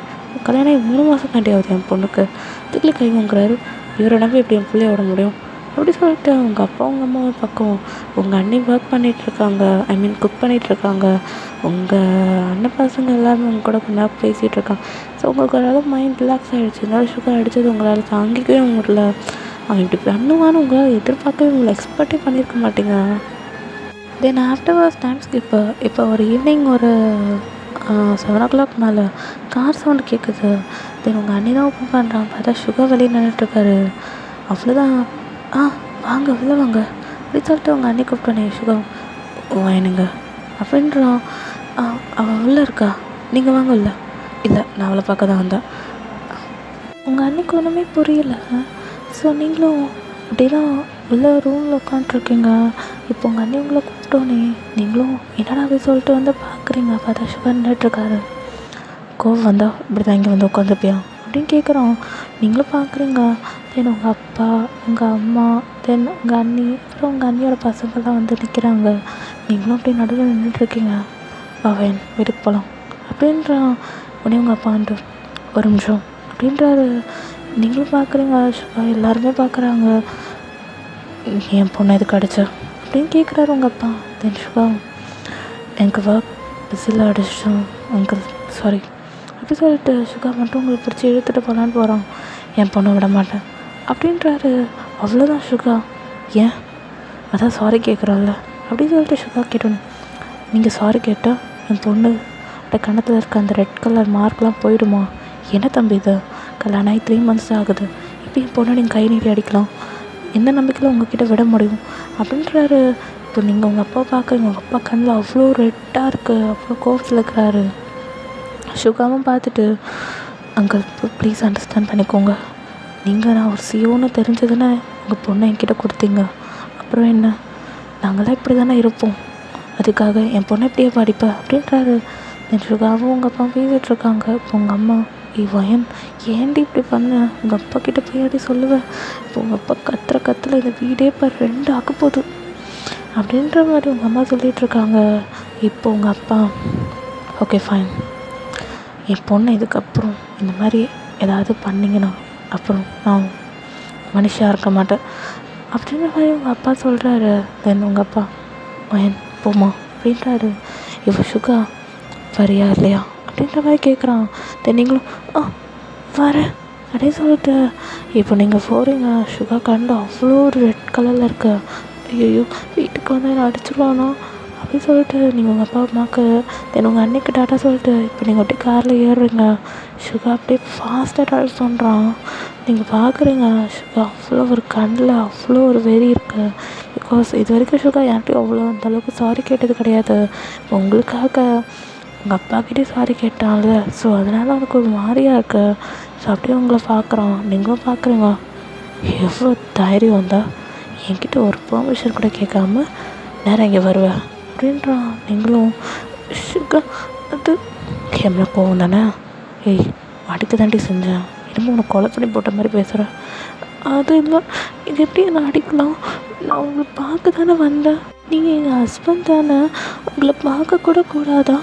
கல்யாணம் 3 மாதம் தாண்டி ஆகுது என் பொண்ணுக்கு, அதுக்குள்ளே கை வாங்குறாரு, இவரை நம்பி எப்படி என் பிள்ளைய விட முடியும் அப்படி சொல்லிட்டு உங்கள் அப்பா உங்கள் அம்மா ஒரு பக்கம், உங்கள் அண்ணி ஒர்க் பண்ணிகிட்ருக்காங்க, குக் பண்ணிகிட்ருக்காங்க, உங்கள் அண்ணன் பசங்க எல்லாருமே உங்க கூட கொஞ்ச நேரம் பேசிகிட்ருக்காங்க. ஸோ உங்களுக்கு ஓரளவு மைண்ட் ரிலாக்ஸ் ஆகிடுச்சு. இருந்தாலும் சுகர் அடித்தது உங்களால் தாங்கிக்கவே முடியல. அவன் இப்படி பண்ணுவான்னு உங்களால் எதிர்பார்க்கவே உங்களை எக்ஸ்பெக்டே பண்ணியிருக்க மாட்டீங்க. தென் ஆஃப்டர்வர்ஸ் டைம்ஸ் இப்போ ஒரு ஈவினிங் ஒரு 7 o'clock மேலே கார் சவுண்டு கேட்குது. தென் உங்கள் அண்ணி தான் ஓப்பன் பண்ணுறாங்க. பார்த்தா சுகர் வெளியே நின்றுட்டுருக்காரு. அவ்வளோதான், வாங்க உள்ளே வாங்க அப்படி சொல்லிட்டு உங்கள் அண்ணி கூப்பிட்டோன்னே சுகம் வாயனுங்க அப்படின்றான். அவள் உள்ளே இருக்கா, நீங்கள் வாங்க உள்ள. இல்லை நான் அவளை பார்க்க தான் வந்தேன். உங்கள் அன்னைக்கு ஒன்றுமே புரியல. ஸோ நீங்களும் அப்படிலாம் உள்ள ரூமில் உட்காண்ட்ருக்கீங்க. இப்போ உங்கள் அண்ணி உங்களை கூப்பிட்டோன்னே நீங்களும் என்னடா போய் சொல்லிட்டு வந்து பார்க்குறீங்க. பார்த்தா சுகர் நின்றுட்டுருக்காரு. கோவம் வந்தால் இப்படி தான் இங்கே வந்து உட்காந்துப்பியா அப்படின்னு கேட்குறோம். நீங்களும் பார்க்குறீங்க. தென் உங்கள் அப்பா, உங்கள் அம்மா, தென் உங்கள் அண்ணி, அப்புறம் உங்கள் அண்ணியோட பசங்கள்லாம் வந்து நிற்கிறாங்க. நீங்களும் அப்படியே நடுவில் நின்றுட்டுருக்கீங்க. பவன் வீட்டுக்கு போகலாம் அப்படின்றான். உடனே உங்கள் அப்பா வந்து ஒரு நிமிஷம் அப்படின்றாரு. நீங்களும் பார்க்குறீங்க, எல்லாருமே பார்க்குறாங்க. என் பொண்ணு எதுக்கு அடிச்ச அப்படின்னு கேட்குறாரு உங்கள் அப்பா. தென் சுகா எனக்கு ஒர்க் பிஸியில் அடிச்சிட்டோம் அங்கிள் சாரி அப்படி சொல்லிட்டு சுகா மட்டும் உங்களுக்கு பிடிச்சி இழுத்துட்டு போகலான்னு போகிறான். என் பொண்ணை விட மாட்டேன் அப்படின்றாரு. அவ்வளோதான் சுகா, ஏன் அதான் சாரி கேட்குறாள்ல அப்படின்னு சொல்லிட்டு சுகா கேட்டோன்னு, நீங்கள் சாரி கேட்டால் என் பொண்ணு கன்னத்தில் இருக்க அந்த ரெட் கலர் மார்க்லாம் போயிடுமா? என்ன தம்பி இது, கல்யாணம் ஆகி 3 months ஆகுது, இப்போ என் பொண்ணை நீங்கள் கை நீட்டி அடிக்கலாம், எந்த நம்பிக்கையில் உங்ககிட்ட விட முடியும் அப்படின்றாரு. இப்போ நீங்கள் உங்கள் அப்பா பார்க்குறீங்க, உங்கள் அப்பா கண்ணில் அவ்வளோ ரெட்டாக இருக்குது, அவ்வளோ கோவத்தில் இருக்கிறாரு. சுகாவும் பார்த்துட்டு அங்கிள் ப்ளீஸ் அண்டர்ஸ்டாண்ட் பண்ணிக்கோங்க, நீங்கள் நான் ஒரு சியோன்னு தெரிஞ்சதுன்னு உங்கள் பொண்ணை என்கிட்ட கொடுத்தீங்க, அப்புறம் என்ன நாங்களாம் இப்படி தானே இருப்போம், அதுக்காக என் பொண்ணை எப்படியே படிப்ப அப்படின்றாரு. தென் சுகாவும் உங்கள் அப்பா பேசிகிட்ருக்காங்க. இப்போ உங்கள் அம்மா வயன் ஏன்டி இப்படி பண்ண, உங்கள் அப்பா கிட்ட போய் அப்படி சொல்லுவேன், இப்போ உங்கள் அப்பா கத்துல இந்த வீடே இப்போ 2 ஆக்க போகுது அப்படின்ற மாதிரி உங்கள் அம்மா சொல்லிகிட்ருக்காங்க. இப்போ உங்கள் அப்பா ஓகே ஃபைன், என் பொண்ணை இதுக்கப்புறம் இந்த மாதிரி ஏதாவது பண்ணிங்கன்னா அப்புறம் நான் மனுஷியாக இருக்க மாட்டேன் அப்படின்ற மாதிரி உங்கள் அப்பா சொல்கிறாரு. தென் உங்கள் அப்பா மயன் போமா அப்படின்றாரு. இப்போ சுகா வரியா இல்லையா அப்படின்ற மாதிரி கேட்குறான். தென் நீங்களும் வரேன் அப்படின்னு சொல்லிட்டு இப்போ நீங்கள் போகிறீங்க. சுகா கண்டு அவ்வளோ ஒரு ரெட் கலரில் இருக்க. ஐயோ வீட்டுக்கு வந்து என்ன அடிச்சிருவானோ அப்படின்னு சொல்லிட்டு நீங்கள் உங்கள் அப்பா அம்மாவுக்கு தென் உங்கள் அன்னைக்கு டாட்டா சொல்லிட்டு இப்போ நீங்கள் அப்படியே காரில் ஏறுறீங்க. சுகா அப்படியே ஃபாஸ்ட்டாக ட்ரைவ் பண்ணுறான். நீங்கள் பார்க்குறீங்க சுகா அவ்வளோ ஒரு கண்ணில் அவ்வளோ ஒரு வெறி இருக்குது. பிகாஸ் இது வரைக்கும் சுகா யார்கிட்டையும் அவ்வளோ அந்தளவுக்கு சாரி கேட்டது கிடையாது. உங்களுக்காக உங்கள் அப்பாக்கிட்டே சாரி கேட்டான்ல, ஸோ அதனால் அவனுக்கு ஒரு மாதிரியாக இருக்கு. ஸோ அப்படியே உங்களை பார்க்குறான். நீங்களும் பார்க்குறீங்க எவ்வளோ தைரியம் வந்தால் என்கிட்ட ஒரு பெர்மிஷன் கூட கேட்காம நேரம் இங்கே வருவேன் அப்படின்றான். நீங்களும் சுகா அது எம்னா போகும் தானே, அடிக்க தாண்டி செஞ்சேன், என்னமோ உனக்கு கொலை பண்ணி போட்ட மாதிரி பேசுகிறேன். அது இல்லை, இது எப்படி என்ன அடிக்கலாம், நான் உங்களை பார்க்க தானே வந்தேன், நீங்கள் எங்கள் ஹஸ்பண்ட் தானே, உங்களை பார்க்கக்கூட கூடாதா,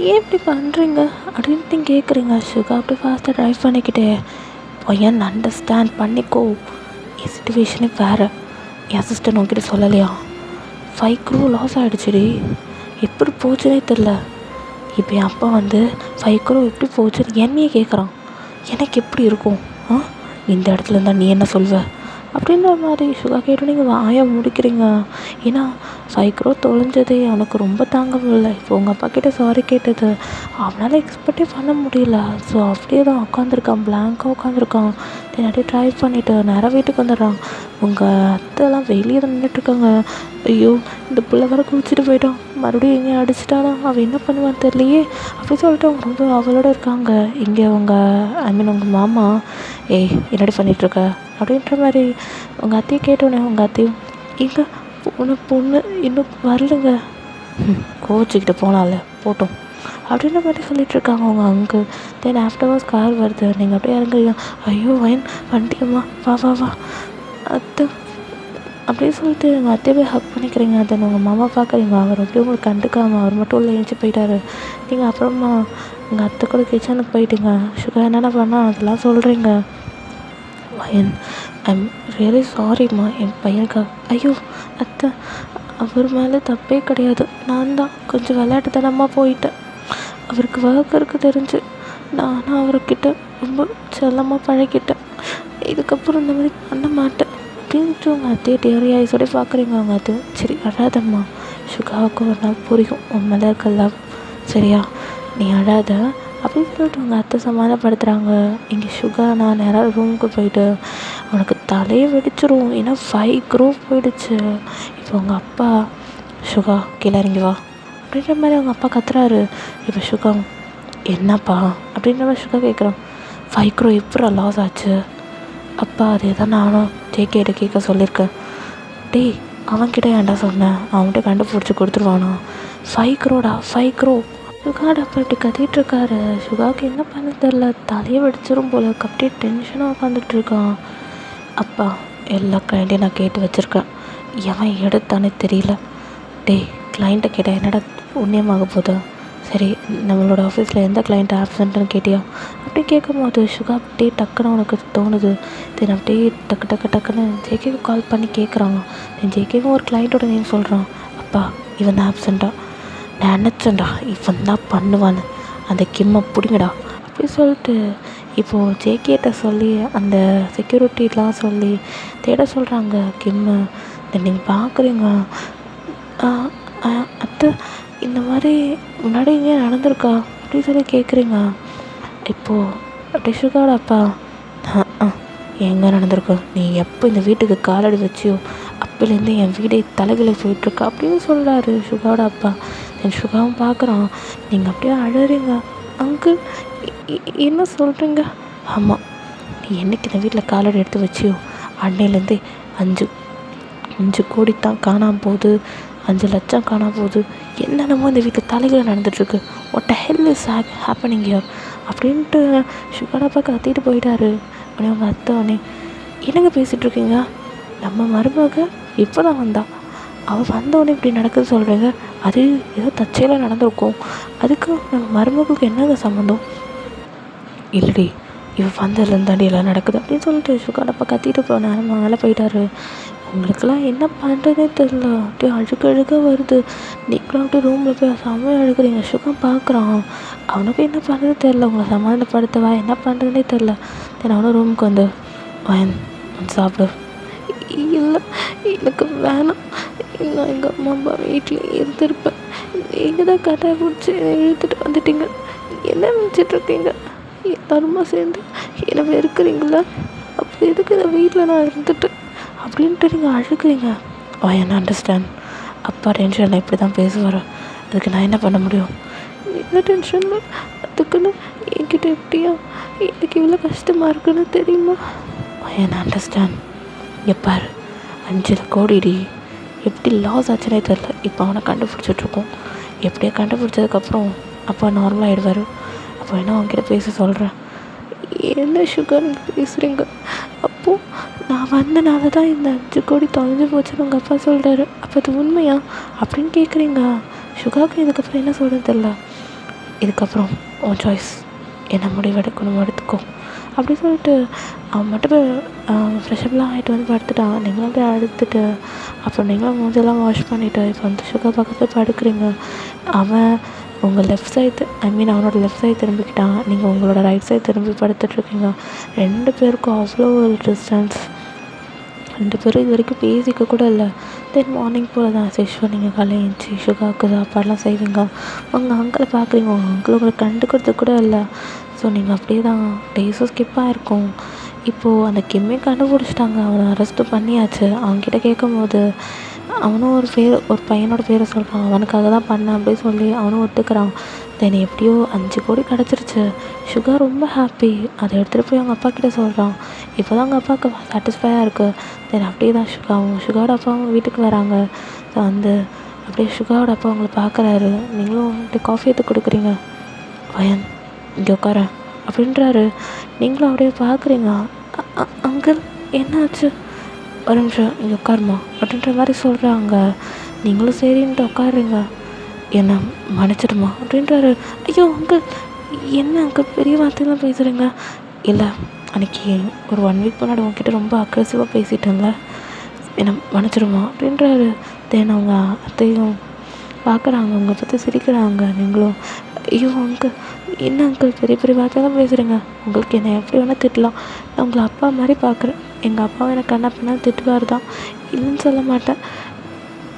ஏன் இப்படி பண்ணுறீங்க அப்படின்ட்டு கேட்குறீங்க. சுகா அப்படி ஃபாஸ்ட்டாக ட்ரைவ் பண்ணிக்கிட்டே பையன் அண்டர்ஸ்டாண்ட் பண்ணிக்கோ, என் சுச்சுவேஷனே வேறு, என் அசிஸ்டன்ட் உங்ககிட்ட சொல்லலையா 5 crore லாஸ் ஆகிடுச்சிடி, எப்படி போச்சுன்னே தெரில. இப்போ என் அப்பா வந்து 5 crore எப்படி போச்சுன்னு என்னையே கேட்குறான். எனக்கு எப்படி இருக்கும், இந்த இடத்துல இருந்தால் நீ என்ன சொல்வ அப்படின்ற மாதிரி சுகா கேட்டு நீங்கள் வாயை முடிக்கிறீங்க. ஏன்னா 5 crore தொலைஞ்சதே அவனுக்கு ரொம்ப தாங்க முடியல. இப்போ உங்கள் அப்பா கிட்டே சாரி கேட்டது அவனால் எக்ஸ்பெக்டே பண்ண முடியல. ஸோ அப்படியே தான் உட்காந்துருக்கான், பிளாங்காக உட்காந்துருக்கான். அப்படியே ட்ரைவ் பண்ணிவிட்டு நேராக வீட்டுக்கு வந்துடுறான். உங்கள் அத்தைலாம் வெளியே தான் நின்றுட்டுருக்காங்க. ஐயோ இந்த பிள்ளை வர குளிச்சுட்டு போயிட்டான், மறுபடியும் எங்கேயும் அடிச்சிட்டானா, அவன் என்ன பண்ணுவான்னு தெரியலையே அப்படி சொல்லிட்டு அவங்க ரொம்ப அவளோட இருக்காங்க. இங்கே உங்கள் மாமா என்னடி பண்ணிகிட்ருக்க அப்படின்ற மாதிரி உங்கள் அத்தையை கேட்டோன்னே உங்கள் அத்தையும் எங்கே பொண்ணு இன்னும் வரலைங்க, கோச்சிக்கிட்ட போனால போட்டோம் அப்படின்ற மாதிரி சொல்லிகிட்ருக்காங்க அவங்க அங்கிள். தென் ஆஃப்டர்வர்ஸ் கார் வருது, நீங்கள் அப்படியே இறங்குறீங்க. ஐயோ வயன் வண்டியம்மா வா வா வா அத்தை அப்படியே சொல்லிட்டு எங்கள் அத்தையை போய் ஹக் பண்ணிக்கிறீங்க. தென் உங்கள் மாமா பார்க்குறீங்க, அவர் அப்படியே உங்களுக்கு கண்டுக்காமல் அவர் மட்டும் உள்ள எழுந்துச்சி போயிட்டாரு. நீங்கள் அப்புறமா உங்கள் அத்தை கூட கிச்சனுக்கு போயிட்டீங்க. சுகா என்னென்ன பண்ணால் அதெல்லாம் சொல்கிறீங்க. வயன் ஐம் ரியலி சாரிம்மா என் பையனுக்காக. ஐயோ அத்தை அவர் மேலே தப்பே கிடையாது, நான் தான் கொஞ்சம் விளையாட்டுத்தனமாக போயிட்டேன். அவருக்கு வளர்க்கறக்கு தெரிஞ்சு நானும் அவர்கிட்ட ரொம்ப செல்லமாக பழகிட்டேன். இதுக்கப்புறம் இந்த மாதிரி பண்ண மாட்டேன் அப்படின்ட்டு உங்கள் அத்தையை டேரி ஐஸோட பார்க்குறீங்க. அவங்க அத்தை சரி அழாதம்மா, சுகாவுக்கு ஒரு நாள் புரியும் உன் மேலே இருக்க லவ், சரியா நீ அழாத அப்படின்னு சொல்லிட்டு உங்கள் அத்தை சமாதானப்படுத்துகிறாங்க. இங்கே சுகா நான் நேராக ரூமுக்கு போயிட்டு அவனுக்கு தலையை வெடிச்சிரும், ஏன்னா 5 crore போயிடுச்சு. இப்போ உங்கள் அப்பா சுகா கீழே இறங்கி வா அப்படின்ற மாதிரி அவங்க அப்பா கத்துறாரு. இப்போ சுகா என்னப்பா அப்படின்ற மாதிரி சுகா கேட்குறான். 5 crore எப்படா லாஸ் ஆச்சு அப்பா, அதே தான் நானும் ஜேகேட்ட கேட்க சொல்லியிருக்கேன். டேய் அவன்கிட்ட ஏன்டா சொன்னேன், அவன்கிட்ட கண்டுபிடிச்சி கொடுத்துருவானா, 5 crore 5 crore சுகாட அப்பா இப்படி கத்திகிட்ருக்காரு. சுகாவுக்கு என்ன பண்ண தெரில, தலையை வெடிச்சிரும் போல அப்படியே டென்ஷனாக உட்காந்துட்ருக்கான். அப்பா எல்லா கிளைண்ட்டையும் நான் கேட்டு வச்சுருக்கேன், எவன் எடுத்தானே தெரியல. டேய் கிளைண்ட்டை கேட்டால் என்னடா புண்ணியமாக போகுது, சரி நம்மளோட ஆஃபீஸில் எந்த கிளைண்ட் ஆப்சண்ட்டுன்னு கேட்டியா அப்படி கேட்கும் போது சுகா அப்படியே டக்குன்னு உனக்கு தோணுது. தென் அப்படியே டக்குன்னு ஜேகேக்கு கால் பண்ணி கேட்குறாங்க. தென் ஜேகேவும் ஒரு கிளைண்ட்டோட நேம் சொல்கிறான். அப்பா இவன் தான் ஆப்சண்ட்டா, நான் நினச்சேன்டா இவன் தான் பண்ணுவான்னு, அந்த கிம்மை பிடிங்கடா அப்படி சொல்லிட்டு இப்போது ஜேகேட்ட சொல்லி அந்த செக்யூரிட்டிலாம் சொல்லி தேட சொல்கிறாங்க கிம்மு. நீங்கள் பார்க்குறீங்க அத்தை இந்த மாதிரி முன்னாடி இங்கே நடந்திருக்கா அப்படின்னு சொல்லி கேட்குறீங்க. இப்போது அப்படி சுகாட அப்பா எங்கே நடந்திருக்கோம், நீ எப்போ இந்த வீட்டுக்கு காலடி வச்சியோ அப்போலேருந்து என் வீடே தலைகளை போயிட்டுருக்கா அப்படின்னு சொல்கிறாரு சுகாவோட அப்பா. என் சுகாவும் பார்க்குறான். நீங்கள் அப்படியே அழறீங்க. அங்கிள் என்ன சொல்கிறீங்க, ஆமாம் நீ என்றைக்கு இந்த வீட்டில் காலடி எடுத்து வச்சியோ அன்னையிலேருந்தே 5 கோடி தான் காணாமல் போகுது 5 லட்சம் காணா போகுது, என்னென்னமோ இந்த வீட்டில் தலைகளை நடந்துகிட்ருக்கு, what hell is happening here அப்படின்ட்டு சுகாடப்பா கத்திட்டு போயிட்டாரு. உடனே அவங்க அத்தை உடனே, என்னங்க பேசிகிட்ருக்கீங்க, நம்ம மருமக இப்போ தான் வந்தா, அவள் வந்தோடனே இப்படி நடக்குது சொல்கிறீங்க, அது ஏதோ தற்செயலாக நடந்திருக்கும், அதுக்கு நம்ம மருமகளுக்கு என்னங்க சம்மந்தம்? இல்லடி, இவள் வந்ததுலேருந்தாண்டி எல்லாம் நடக்குது அப்படின்னு சொல்லிட்டு சுகாடப்பா கத்திட்டு போனாரு. மேலே போயிட்டாரு. உங்களுக்கெல்லாம் என்ன பண்ணுறதே தெரில, அப்படியே அழுக வருது. நீங்களும் அப்படியே ரூமில் போய் செம்மையாக அழுகுறீங்க. சுகம் பார்க்குறான், அவனுக்கு என்ன பண்ணுறது தெரில, உங்களை சமாதானப்படுத்தவா என்ன பண்ணுறதுனே தெரில. தென் அவனும் ரூமுக்கு வந்து சாப்பிடு. இல்லை எனக்கு வேணாம், நான் எங்கள் அம்மா அப்பா வீட்டில் இருந்திருப்பேன், நீங்கள் தான் கட்டாய பிடிச்சி இழுத்துட்டு வந்துட்டீங்க, என்ன நினச்சிட்ருக்கீங்க, எல்லாருமா சேர்ந்து என்னை வெறுக்கிறீங்களா, அப்போ எதுக்கு இந்த வீட்டில் நான் இருந்துட்டு அப்படின்ட்டு நீங்கள் அழுகிறீங்க. என்ன அண்டர்ஸ்டாண்ட், அப்பா டென்ஷனில் இப்படி தான் பேசுவார், அதுக்கு நான் என்ன பண்ண முடியும்? என்ன டென்ஷனில் அதுக்குன்னு என்கிட்ட எப்படியா எனக்கு இவ்வளோ கஷ்டமாக இருக்குன்னு தெரியுமா? என்ன அண்டர்ஸ்டாண்ட், எப்பார் 5 கோடிடி, எப்படி லாஸ் ஆச்சுனே தெரில. இப்போ அவனை கண்டுபிடிச்சிட்ருக்கோம், எப்படியோ கண்டுபிடிச்சதுக்கப்புறம் அப்பா நார்மலாக ஆகிடுவார். அப்போ என்ன அவங்ககிட்ட பேச சொல்கிறேன். என்ன சுகர் நீங்கள் பேசுகிறீங்க, அப்போது நான் வந்தனால தான் இந்த 5 கோடி தொலைஞ்சு போச்சுன்னு உங்கள் அப்பா சொல்கிறாரு, அப்போ அது உண்மையா அப்படின்னு கேட்குறீங்க. சுகாவுக்கு இதுக்கப்புறம் என்ன சொல்கிறது தெரில. இதுக்கப்புறம் உன் சாய்ஸ், என்ன முடிவெடுக்கணும் எடுத்துக்கோ அப்படி சொல்லிட்டு அவன் மட்டும் ஃப்ரெஷ்அப்லாம் ஆகிட்டு வந்து படுத்துட்டான். நீங்களும் அப்படியே அழுத்துட்டு அப்புறம் நீங்களும் மூஞ்செல்லாம் வாஷ் பண்ணிவிட்டு இப்போ வந்து சுகர் பக்கத்தில் படுக்கிறீங்க. அவன் உங்கள் லெஃப்ட் சைடு அவனோட லெஃப்ட் சைடு திரும்பிக்கிட்டான், நீங்கள் உங்களோட ரைட் சைடு திரும்பி படுத்துட்ருக்கீங்க. 2 பேருக்கும் அவ்வளோ ஒரு டிஸ்டன்ஸ். 2 பேரும் இது வரைக்கும் பேசிக்க கூட இல்லை. தென் மார்னிங் போல் தான் சேஷ்வர் நீங்கள் காலையில் எழுந்துச்சி சுகாவுக்கு சாப்பாடெலாம் செய்வீங்க. உங்கள் அங்கிளை பார்க்குறீங்க, உங்கள் அங்கிள் உங்களை கண்டுக்கிறது கூட இல்லை. ஸோ நீங்கள் அப்படியே தான் டேஸும் ஸ்கிப்பாக இருக்கும். இப்போது அந்த கிம்மே கண்டுபிடிச்சிட்டாங்க, அவனை அரெஸ்ட்டு பண்ணியாச்சு. அவன்கிட்ட கேட்கும்போது அவனும் ஒரு பையனோட பேரை சொல்கிறான், அவனுக்காக தான் பண்ணேன் அப்படின்னு சொல்லி அவனும் ஒத்துக்கிறான். தென் எப்படியோ 5 கோடி கிடச்சிருச்சு. சுகா ரொம்ப ஹாப்பி. அதை எடுத்துகிட்டு போய் அவங்க அப்பா கிட்டே சொல்கிறான். இப்போ தான் அவங்க அப்பாவுக்கு சாட்டிஸ்ஃபையாக இருக்குது. தென் அப்படியே தான் சுகாவோட அப்பாவும் வீட்டுக்கு வராங்க. ஸோ வந்து அப்படியே சுகாவோட அப்பா அவங்கள பார்க்குறாரு. நீங்களும் அப்படியே காஃபி எடுத்து கொடுக்குறீங்க. வயன் இங்கே உட்கார அப்படின்றாரு. நீங்களும் அப்படியே பார்க்குறீங்க. அங்கிள் என்னாச்சு, ஒரு நிமிஷம் இங்கே உட்காருமா அப்படின்ற மாதிரி சொல்கிறாங்க. நீங்களும் சரின்ட்டு உட்காருங்க. என்ன மன்னிச்சிடுமா அப்படின்றாரு. ஐயோ அங்கிள், என்ன அங்கிள் பெரிய வார்த்தையெல்லாம் பேசுகிறீங்க? இல்லை, அன்றைக்கி ஒரு 1 வீக் முன்னாடி உங்ககிட்ட ரொம்ப அக்ரெசிவாக பேசிட்டேன்ல, என்ன மன்னிச்சிடுமா அப்படின்றாரு. தென் அவங்க அத்தையும் பார்க்குறாங்க, உங்களை பற்றி சிரிக்கிறாங்க. நீங்களும் ஐயோ அங்கிள், என்ன அங்கிள் பெரிய பெரிய வார்த்தையெல்லாம் பேசுகிறீங்க, உங்களுக்கு என்னை எப்படி வேணால் திட்டலாம், நான் உங்களை அப்பா மாதிரி பார்க்குறேன். எங்கள் அப்பாவும் எனக்கு கண்ணா பண்ணால் திட்டுவார் தான், இல்லைன்னு சொல்ல மாட்டேன்.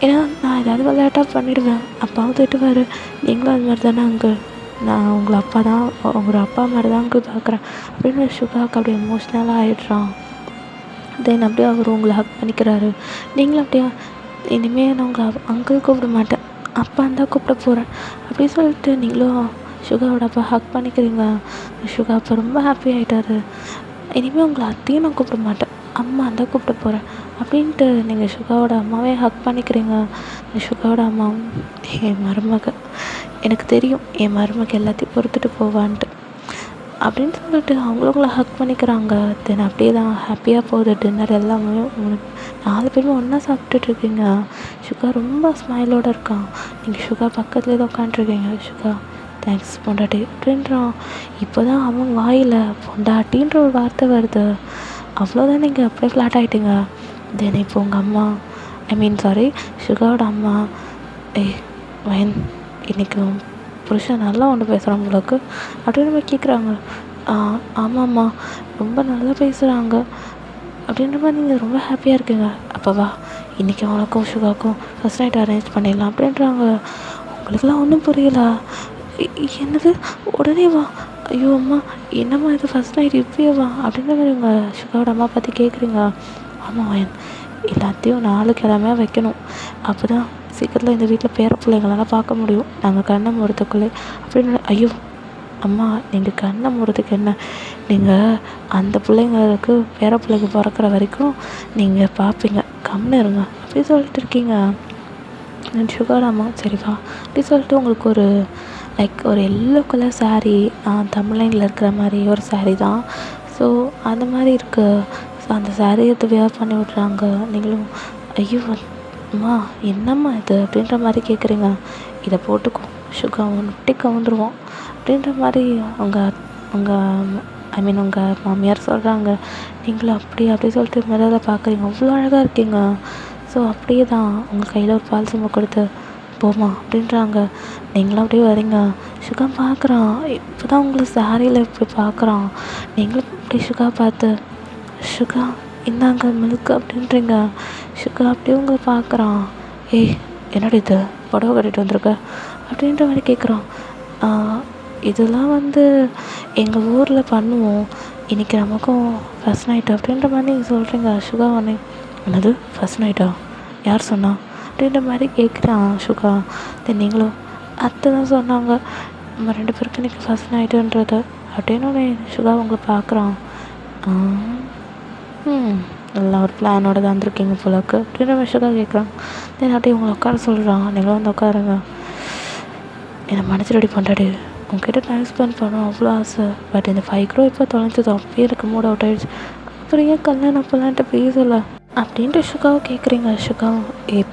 ஏன்னா நான் ஏதாவது விளையாட்டாக பண்ணிவிடுவேன், அப்பாவும் திட்டுவார். நீங்களும் அது மாதிரி தானே அங்கிள், நான் உங்களை அப்பா தான், உங்களோட அப்பா மாதிரி தான் அங்கிள் பார்க்குறேன் அப்படின்னு சுகாவுக்கு அப்படியே எமோஷ்னலாக ஆகிடுறான். தென் அப்படியே அவர் உங்களை ஹக் பண்ணிக்கிறாரு. நீங்களும் அப்படியே இனிமேல் நான் உங்களை அங்கிள் கூப்பிட மாட்டேன், அப்பான்னு தான் கூப்பிட போகிறேன் அப்படி சொல்லிட்டு நீங்களும் சுகாவோட அப்பா ஹக் பண்ணிக்கிறீங்க. சுகா அப்பா ரொம்ப ஹாப்பி ஆகிட்டாரு. இனிமேல் உங்களை அத்தையும் நான் கூப்பிட மாட்டேன், அம்மா தான் கூப்பிட போகிறேன் அப்படின்ட்டு நீங்கள் சுகாவோட அம்மாவே ஹக் பண்ணிக்கிறீங்க. சுகாவோட அம்மாவும் என் மருமக, எனக்கு தெரியும் என் மருமக எல்லாத்தையும் பொறுத்துட்டு போவான்ட்டு அப்படின்னு சொல்லிட்டு அவங்களும் ஹக் பண்ணிக்கிறாங்க. தென் அப்படியே தான் ஹாப்பியாக போகுது. டின்னர் எல்லாமே 4 பேருமே ஒன்றா சாப்பிட்டுட்ருக்கீங்க. சுகா ரொம்ப ஸ்மைலோடு இருக்கான். நீங்கள் சுகா பக்கத்துலேயே தான் உட்காண்ட்ருக்கீங்க. சுகா தேங்க்ஸ் பொண்டாட்டி அப்படின்றான். இப்போ தான் அவன் வாயில் பொண்டாட்டின்ற ஒரு வார்த்தை வருது. அவ்வளோதான், நீங்கள் அப்படியே ஃப்ளாட் ஆகிட்டீங்க. தென் இப்போ உங்கள் அம்மா சுகாவோட அம்மா, வயன் இன்றைக்கி புருஷன் நல்லா ஒன்று பேசுகிறான் உங்களுக்கு அப்படின்னு நம்ம கேட்குறாங்க. ஆமாம்மா, ரொம்ப நல்லா பேசுகிறாங்க அப்படின்ற மாதிரி நீங்கள் ரொம்ப ஹாப்பியாக இருக்கீங்க. அப்போவா இன்றைக்கி அவனுக்கும் சுகாவுக்கும் ஃபஸ்ட் நைட் அரேஞ்ச் பண்ணிடலாம் அப்படின்றாங்க. உங்களுக்கெல்லாம் ஒன்றும் புரியல. என்னது உடனே வா, ஐயோ அம்மா என்னம்மா இது ஃபஸ்ட் நைட் இப்பயே வா அப்படின்ற மாதிரி உங்கள் சுகாவோட அம்மா பற்றி கேட்குறீங்க. ஆமாம் வயன், எல்லாத்தையும் 4 கிழமையாக வைக்கணும், அப்போ தான் சீக்கிரத்தில் இந்த வீட்டில் பேர பிள்ளைங்களெல்லாம் பார்க்க முடியும், நாங்கள் கண்ணை மூடுறதுக்குள்ளே அப்படின்னு. ஐயோ அம்மா, நீங்கள் கண்ணை மூடுறதுக்கு என்ன, நீங்கள் அந்த பிள்ளைங்களுக்கு பேர பிள்ளைங்க பிறக்கிற வரைக்கும் நீங்கள் பார்ப்பீங்க, கம்னு இருங்க அப்படி சொல்லிட்டு இருக்கீங்க. நான் சுகர் அம்மா சரி வா அப்படி சொல்லிட்டு உங்களுக்கு ஒரு லைக் ஒரு எல்லோ கலர் ஸாரீ தமிழ்லைனில் இருக்கிற மாதிரி ஒரு ஸாரீ தான். ஸோ அந்த மாதிரி இருக்குது. ஸோ அந்த ஸாரீ எடுத்து வியர் பண்ணி விட்றாங்க. நீங்களும் ஐயோ அம்மா என்னம்மா இது அப்படின்ற மாதிரி கேட்குறீங்க. இதை போட்டுக்கோ சுகா ஒன்ட்டி கவுந்துருவோம் அப்படின்ற மாதிரி அவங்க அவங்க ஐ மீன் உங்கள் மாமியார் சொல்கிறாங்க. நீங்களும் அப்படி சொல்லிட்டு மிரரில் பார்க்குறீங்க. அவ்வளோ அழகாக இருக்கீங்க. ஸோ அப்படியே தான் உங்கள் கையில் ஒரு பால் சொம்பு கொடுத்து போமா அப்படின்றாங்க. நீங்களும் அப்படியே வரீங்க. சுகா பார்க்குறான். இப்போ தான் உங்களை ஸாரியில் இப்படி பார்க்குறான். நீங்களும் அப்படி சுகா பார்த்து சுகா இந்தாங்க மில்க் அப்படின்றீங்க. சுகா அப்படியே உங்களை பார்க்குறான். ஏய் என்னடி இது புடவை கட்டிட்டு வந்திருக்க அப்படின்ற மாதிரி கேட்குறான். இதெல்லாம் எங்கள் ஊரில் பண்ணுவோம். இன்றைக்கி நமக்கும் ஃபஸ்ட் நைட்டு அப்படின்ற மாதிரி நீங்கள் சொல்கிறீங்க. சுகா உடனே என்னது ஃபஸ்ட் நைட்டா யார் சொன்னா அப்படின்ற மாதிரி கேட்குறான் சுகா. தென் நீங்களும் அத்தை தான் சொன்னாங்க நம்ம 2 பேருக்கு இன்றைக்கி ஃபஸ்ட் நைட்டுன்றது அப்படின்னு உடனே சுகா உங்களை பார்க்குறான். நல்லா ஒரு பிளானோட தான் வந்திருக்கீங்க போலக்கு அப்படின்ற மாதிரி சுகா கேட்குறான். தென் அப்படியே உங்களை உட்கார சொல்கிறான். நீங்களும் உட்காருங்க. என்னை மனசு ரெடி பண்ணுறாடி உங்ககிட்ட டைம் ஸ்பெண்ட் பண்ணணும் அவ்வளோ ஆசை. பட் இந்த 5 crore இப்போ தொலைஞ்சது அப்பயே எனக்கு மூட் அவுட் ஆகிடுச்சு. அப்புறம் ஏன் கல்யாணம் பண்ணலான்ட்டு பேசலை அப்படின்ட்டு சுகாவை கேட்குறீங்க. சுகா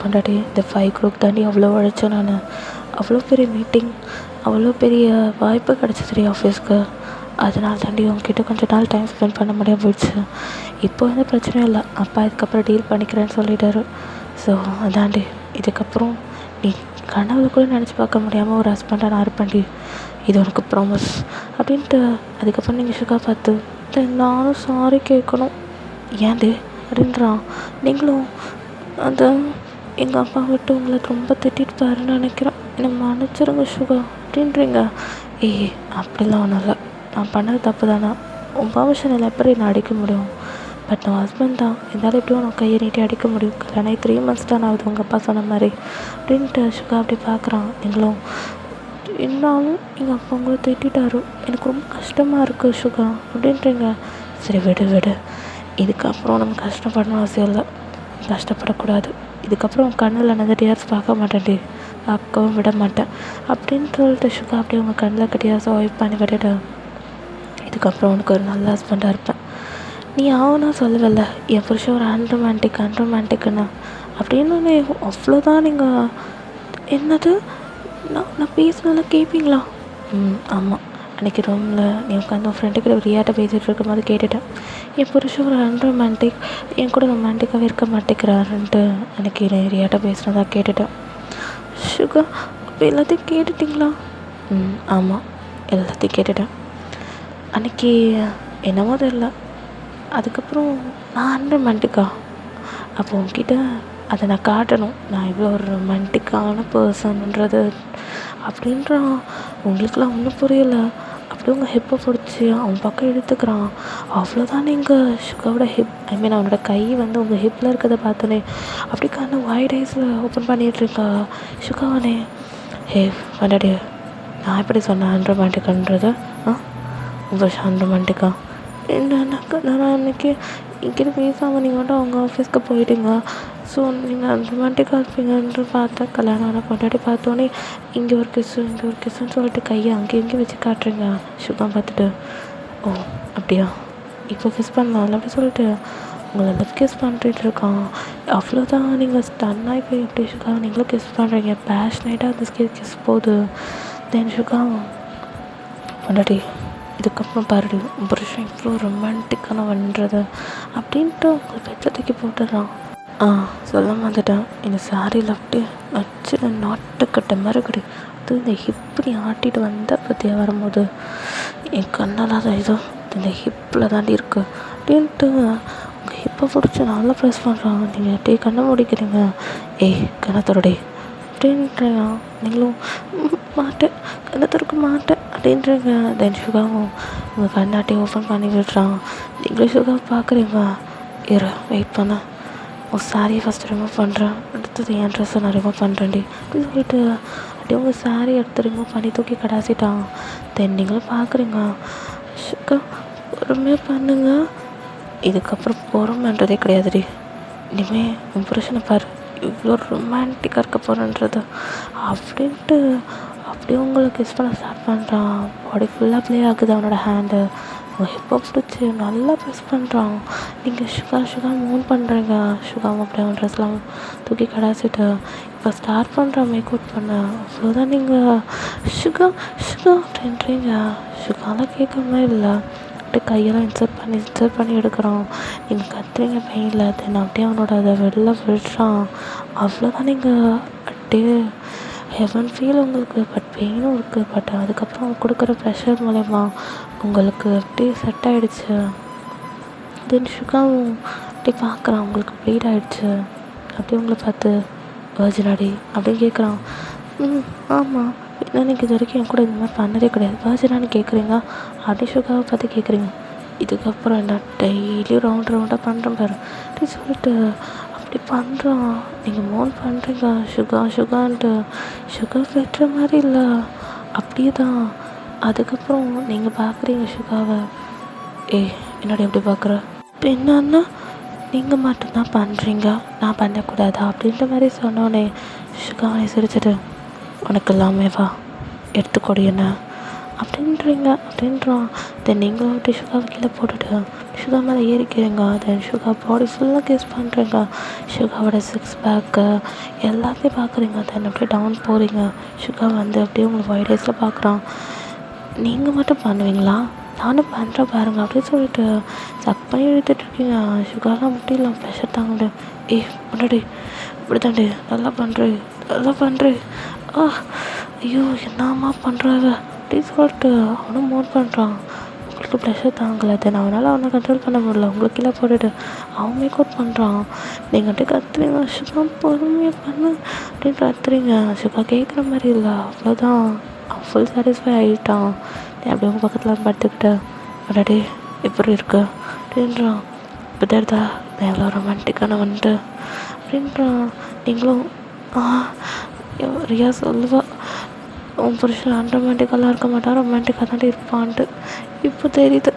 பண்ணுறாடி இந்த 5 crore தாண்டி அவ்வளோ உழைச்சேன் நான். அவ்வளோ பெரிய மீட்டிங் அவ்வளோ பெரிய வாய்ப்பு கிடச்சிது ஆஃபீஸ்க்கு. அதனால தாண்டி உங்ககிட்ட கொஞ்சம் நாள் டைம் ஸ்பெண்ட் பண்ண முடியாமல் போயிடுச்சு. இப்போ பிரச்சனை இல்லை. அப்பா இதுக்கப்புறம் டீல் பண்ணிக்கிறேன்னு சொல்லிட்டாரு. ஸோ அதாண்டி இதுக்கப்புறம் நீ கனவுல கூட நினச்சி பார்க்க முடியாமல் ஒரு ஹஸ்பண்டாக நான் இருப்பேன்டி. இது உனக்கு ப்ராமிஸ் அப்படின்ட்டு. அதுக்கப்புறம் நீங்கள் சுகா பார்த்து நானும் சாரி கேட்கணும் ஏன்டி அப்படின்றான். நீங்களும் அந்த எங்கள் அப்பா விட்டு உங்களை ரொம்ப திட்டிட்டு பாருன்னு நினைக்கிறேன். என்னை மன்னிச்சிருங்க சுகா அப்படின்றீங்க. அப்படிலாம் ஒன்றும் இல்லை. நான் பண்ணது தப்பு தானே. உன் பர்மிஷனில் எப்படி நான் அடிக்க முடியும்? பட் நான் ஹஸ்பண்ட் தான். இருந்தாலும் எப்படியும் நான் கையை நீட்டி அடிக்க முடியும். கல்யாணம் 3 months தான் ஆகுது உங்கள் அப்பா சொன்ன மாதிரி அப்படின்ட்டு சுகா அப்படி பார்க்குறான். நீங்களும் இருந்தாலும் எங்கள் அப்பா உங்களை திட்டாரு. எனக்கு ரொம்ப கஷ்டமாக இருக்குது சுகா அப்படின்றீங்க. சரி விடு. இதுக்கப்புறம் நம்ம கஷ்டப்படணும் அவசியம் இல்லை. கஷ்டப்படக்கூடாது. இதுக்கப்புறம் கண்ணில் நான் டியர்ஸ் பார்க்க மாட்டேன்டி. பார்க்கவும் விட மாட்டேன் அப்படின்னு சொல்லிட்டு சுகா அப்படியே உங்கள் கண்ணில் டியர்ஸை ஒய்ப் பண்ணி விட்டுட்டு இதுக்கப்புறம் உனக்கு ஒரு நல்ல ஹஸ்பண்டாக இருப்பேன். நீ ஆகுனா சொல்லவில்ல என் புருஷன் ஒரு அன்ரொமான்டிக்குன்னு அப்படின்னு அவ்வளோதான். நீங்கள் என்னது நான் பேசினாலும் கேட்பீங்களா? ஆமாம். அன்றைக்கி ரூமில் நீ உட்காந்து உன் ஃப்ரெண்டுக்கிட்ட ஒரு ரியாட்ட பேசிகிட்டு இருக்கும் போது கேட்டுட்டேன். என் புருஷன் ஒரு அன்ரொமான்டிக் என் கூட ரொமான்டிக்காகவே இருக்க மாட்டேங்கிறாருன்ட்டு அன்றைக்கி ரியாட்ட பேசுனதாக கேட்டுட்டேன். சுகா அப்போ எல்லாத்தையும் கேட்டுட்டிங்களா? ஆமாம் எல்லாத்தையும் கேட்டுட்டேன். அன்றைக்கி என்னமோ தெரியல. அதுக்கப்புறம் நான் அன்ரொமான்டிக்கா? அப்போ உங்ககிட்ட அதை நான் காட்டணும். நான் இவ்வளோ ஒரு ரொமான்டிக்கான பர்சன்ன்றது அப்படின்றான். உங்களுக்குலாம் ஒன்றும் புரியலை. அப்படியே உங்கள் ஹிப்பை பிடிச்சி அவன் பக்கம் எடுத்துக்கிறான். அவ்வளோதான். நீங்கள் சுகாவோட ஹிப் ஐ மீன் அவனோட கை உங்கள் ஹிப்பில் இருக்கிறத பார்த்தோன்னே அப்படி கண்ணை வைட் ஐஸில் ஓப்பன் பண்ணிகிட்ருக்கா சுகாவனே. வண்டாடி நான் எப்படி சொன்னேன் அன்ரொமான்டிக்கான்றதை? உங்கள் அன்ரொமான்டிக்கா என்னன்னாக்கா நான் அன்றைக்கி என்கிட்ட பேசாமல் நீங்கள் அவங்க ஆஃபீஸ்க்கு போயிட்டீங்க. ஸோ நீங்கள் ரொமான்டிக்காக இருப்பீங்கன்ற பார்த்தா கல்யாணம் ஆனால் கொண்டாடி பார்த்தோன்னே இங்கே ஒரு கிஸ்ஸுன்னு சொல்லிட்டு கையை அங்கேயும் வச்சு காட்டுறீங்க சுகா பார்த்துட்டு. ஓ அப்படியா இப்போ கிஸ் பண்ணலாம்ல அப்படி சொல்லிட்டு உங்களை லவ் கிஸ் பண்ணிட்டு இருக்கான். அவ்வளோதான். நீங்கள் ஸ்டன்னாக இப்போ எப்படி சுகா நீங்களும் கிஸ் பண்ணுறீங்க. பேஷனேட்டாக அந்த கிஸ் போகுது. தென் சுகா கொண்டாடி இதுக்கப்புறம் பாருடி உன் புருஷன் இவ்வளோ ரொமான்டிக்கான பண்ணுறது அப்படின்ட்டு உங்களை பெட்டில் தூக்கி போட்டுடுறான். சொல்ல வந்துட்டேன். இந்த சாரியில் அப்படியே வச்சு நாட்டுக்கட்டை மாதிரி இருக்குது. அது இந்த ஹிப்படி ஆட்டிட்டு வந்த பற்றியா வரும்போது என் கண்ணால் தான் ஏதோ இந்த ஹிப்பில் தாண்டி இருக்குது அப்படின்ட்டு உங்கள் ஹிப்பை பிடிச்சி நல்லா ப்ரெஸ் பண்ணுறான். நீங்கள் அப்படியே கண்ணை முடிக்கிறீங்க. கண்ணத்தோடே அப்படின்றீங்க. நீங்களும் மாட்டேன் கண்ணத்திறக்க மாட்டேன் அப்படின்றீங்க. தென் சுகாவும் உங்கள் கண்ணாட்டி ஓப்பன் பண்ணி விடுறான். நீங்களும் சுகாவை பார்க்குறீங்க. வெயிட் பண்ண உங்கள் சாரியை ஃபஸ்ட்டு ரிமூவ் பண்ணுறேன். அடுத்தது என் ட்ரெஸ்ஸை நான் ரிமூவ் பண்ணுறேன்டி அப்படின்னு சொல்லிட்டு அப்படியே உங்கள் சாரி எடுத்து ரிமூவ் பண்ணி தூக்கி கடாசிட்டான். தென் நீங்களும் பார்க்குறீங்க. சுகா பொறுமையாக பண்ணுங்க. இதுக்கப்புறம் பொறுமைன்றதே கிடையாதுடி. இனிமேல் உன் புருஷனை பாரு இவ்வளோ ரொமான்டிக்காக இருக்க போகிறேன்றது அப்படின்ட்டு அப்படியே உங்களை கிஸ் பண்ண ஸ்டார்ட் பண்ணுறான். பாடி ஃபுல்லாக ப்ளே ஆகுது அவனோட ஹேண்டு. எப்போ பிடிச்சி நல்லா ப்ரெஸ் பண்ணுறான். நீங்கள் சுகா மூன் பண்ணுறீங்க. சுகாவும் அப்படியே அவன் ட்ரெஸ்லாம் தூக்கி கடாச்சிட்டு இப்போ ஸ்டார்ட் பண்ணுற மேக் அவுட் பண்ண அவ்வளோதான். நீங்கள் சுகா அப்படின்றீங்க. சுகாலாம் கேட்கவே இல்லை. அப்படியே கையெல்லாம் இன்சர்ட் பண்ணி எடுக்கிறான். நீங்கள் கத்துறீங்க பெயினில். தென் அப்படியே அவனோட அதை வெளில விடுறான். அவ்வளோதான். நீங்கள் அப்படியே ஹெவன் ஃபீல் உங்களுக்கு. பட் பெயினும் இருக்குது. பட் அதுக்கப்புறம் அவங்க கொடுக்குற ப்ரெஷர் மூலயமா உங்களுக்கு அப்படியே செட் ஆகிடுச்சு. தென் சுகாவும் அப்படியே பார்க்குறான். உங்களுக்கு ப்ளீட் ஆகிடுச்சு. அப்படியே உங்களை பார்த்து வேர்ஜினாடி அப்படின்னு கேட்குறான். ஆமாம், என்ன நீங்கள் இது வரைக்கும் என் கூட இந்த மாதிரி பண்ணதே கிடையாது, வேர்ஜினான்னு கேட்குறீங்க அப்படின்னு சுகாவை பார்த்து கேட்குறீங்க. இதுக்கப்புறம் என்ன டெய்லியும் ரவுண்டாக பண்ணுறேன் பாரு அப்படின்னு சொல்லிட்டு அப்படி பண்ணுறான். நீங்கள் மோன் பண்ணுறீங்க சுகான்ட்டு. சுகா வெட்டுற மாதிரி இல்லை, அப்படியே தான். அதுக்கப்புறம் நீங்கள் பார்க்குறீங்க சுகாவை. என்னோட எப்படி பார்க்குற இப்போ என்னன்னா நீங்கள் மட்டும்தான் பண்ணுறீங்க, நான் பண்ணக்கூடாதா அப்படின்ற மாதிரி சொன்னோன்னே சுகாவை சிரிச்சிட்டு உனக்கு எல்லாமே வா எடுத்துக்கொடி என்ன அப்படின்றான். தென் நீங்களும் அப்படியே சுகாவை கீழே போட்டுட்டு சுகா மேலே ஏறிக்கிறீங்க. தென் சுகா பாடி ஃபுல்லாக கேஸ் பண்ணுறீங்க. சுகாவோட 6 பேக்கு எல்லாத்தையும் பார்க்குறீங்க. தென் அப்படியே டவுன் போகிறீங்க. சுகா வந்து அப்படியே உங்களுக்கு 5 டேஸில் பார்க்குறான். நீங்கள் மட்டும் பண்ணுவீங்களா, நானும் பண்ணுறேன் பாருங்க அப்படின்னு சொல்லிட்டு சக் பண்ணி எடுத்துட்ருக்கீங்க. சுகாலாம் முடியல, ப்ரெஷர் தாங்க முடியும். முன்னாடி இப்படி தாண்டி நல்லா பண்ணுறேன் ஐயோ என்னம்மா பண்ணுறாங்க அப்படின்னு சொல்லிட்டு அவனும் மோட் பண்ணுறான். உங்களுக்கு ப்ரெஷர் தாங்கலை. தென் அவனால் அவனை கண்ட்ரோல் பண்ண முடியல. உங்களுக்கு கீழே போட்டுட்டு அவன் மேக் அவுட் பண்ணுறான். நீங்கள் அப்படியே கத்துறீங்க. சுகா பொறுமையாக பண்ணு அப்படின்னு கத்துறீங்க. சுகா கேட்குற மாதிரி இல்லை. அவ்வளோதான், அவன் ஃபுல் சாட்டிஸ்ஃபை ஆகிட்டான். அப்படியே உங்கள் பக்கத்தில் படுத்துக்கிட்டு அடாடே எப்படி இருக்கு அப்படின்றான். இப்போ தெரிதா நான் எவ்வளோ ரொமான்டிக்கான வந்துட்டு அப்படின்றான். நீங்களும் ரியா சொல்லுவா உன் புருஷன் அன்ரொமான்டிக்கெல்லாம் இருக்க மாட்டான், ரொமான்டிக்காக தாண்டி இருப்பான்ட்டு. இப்போ தெரியுது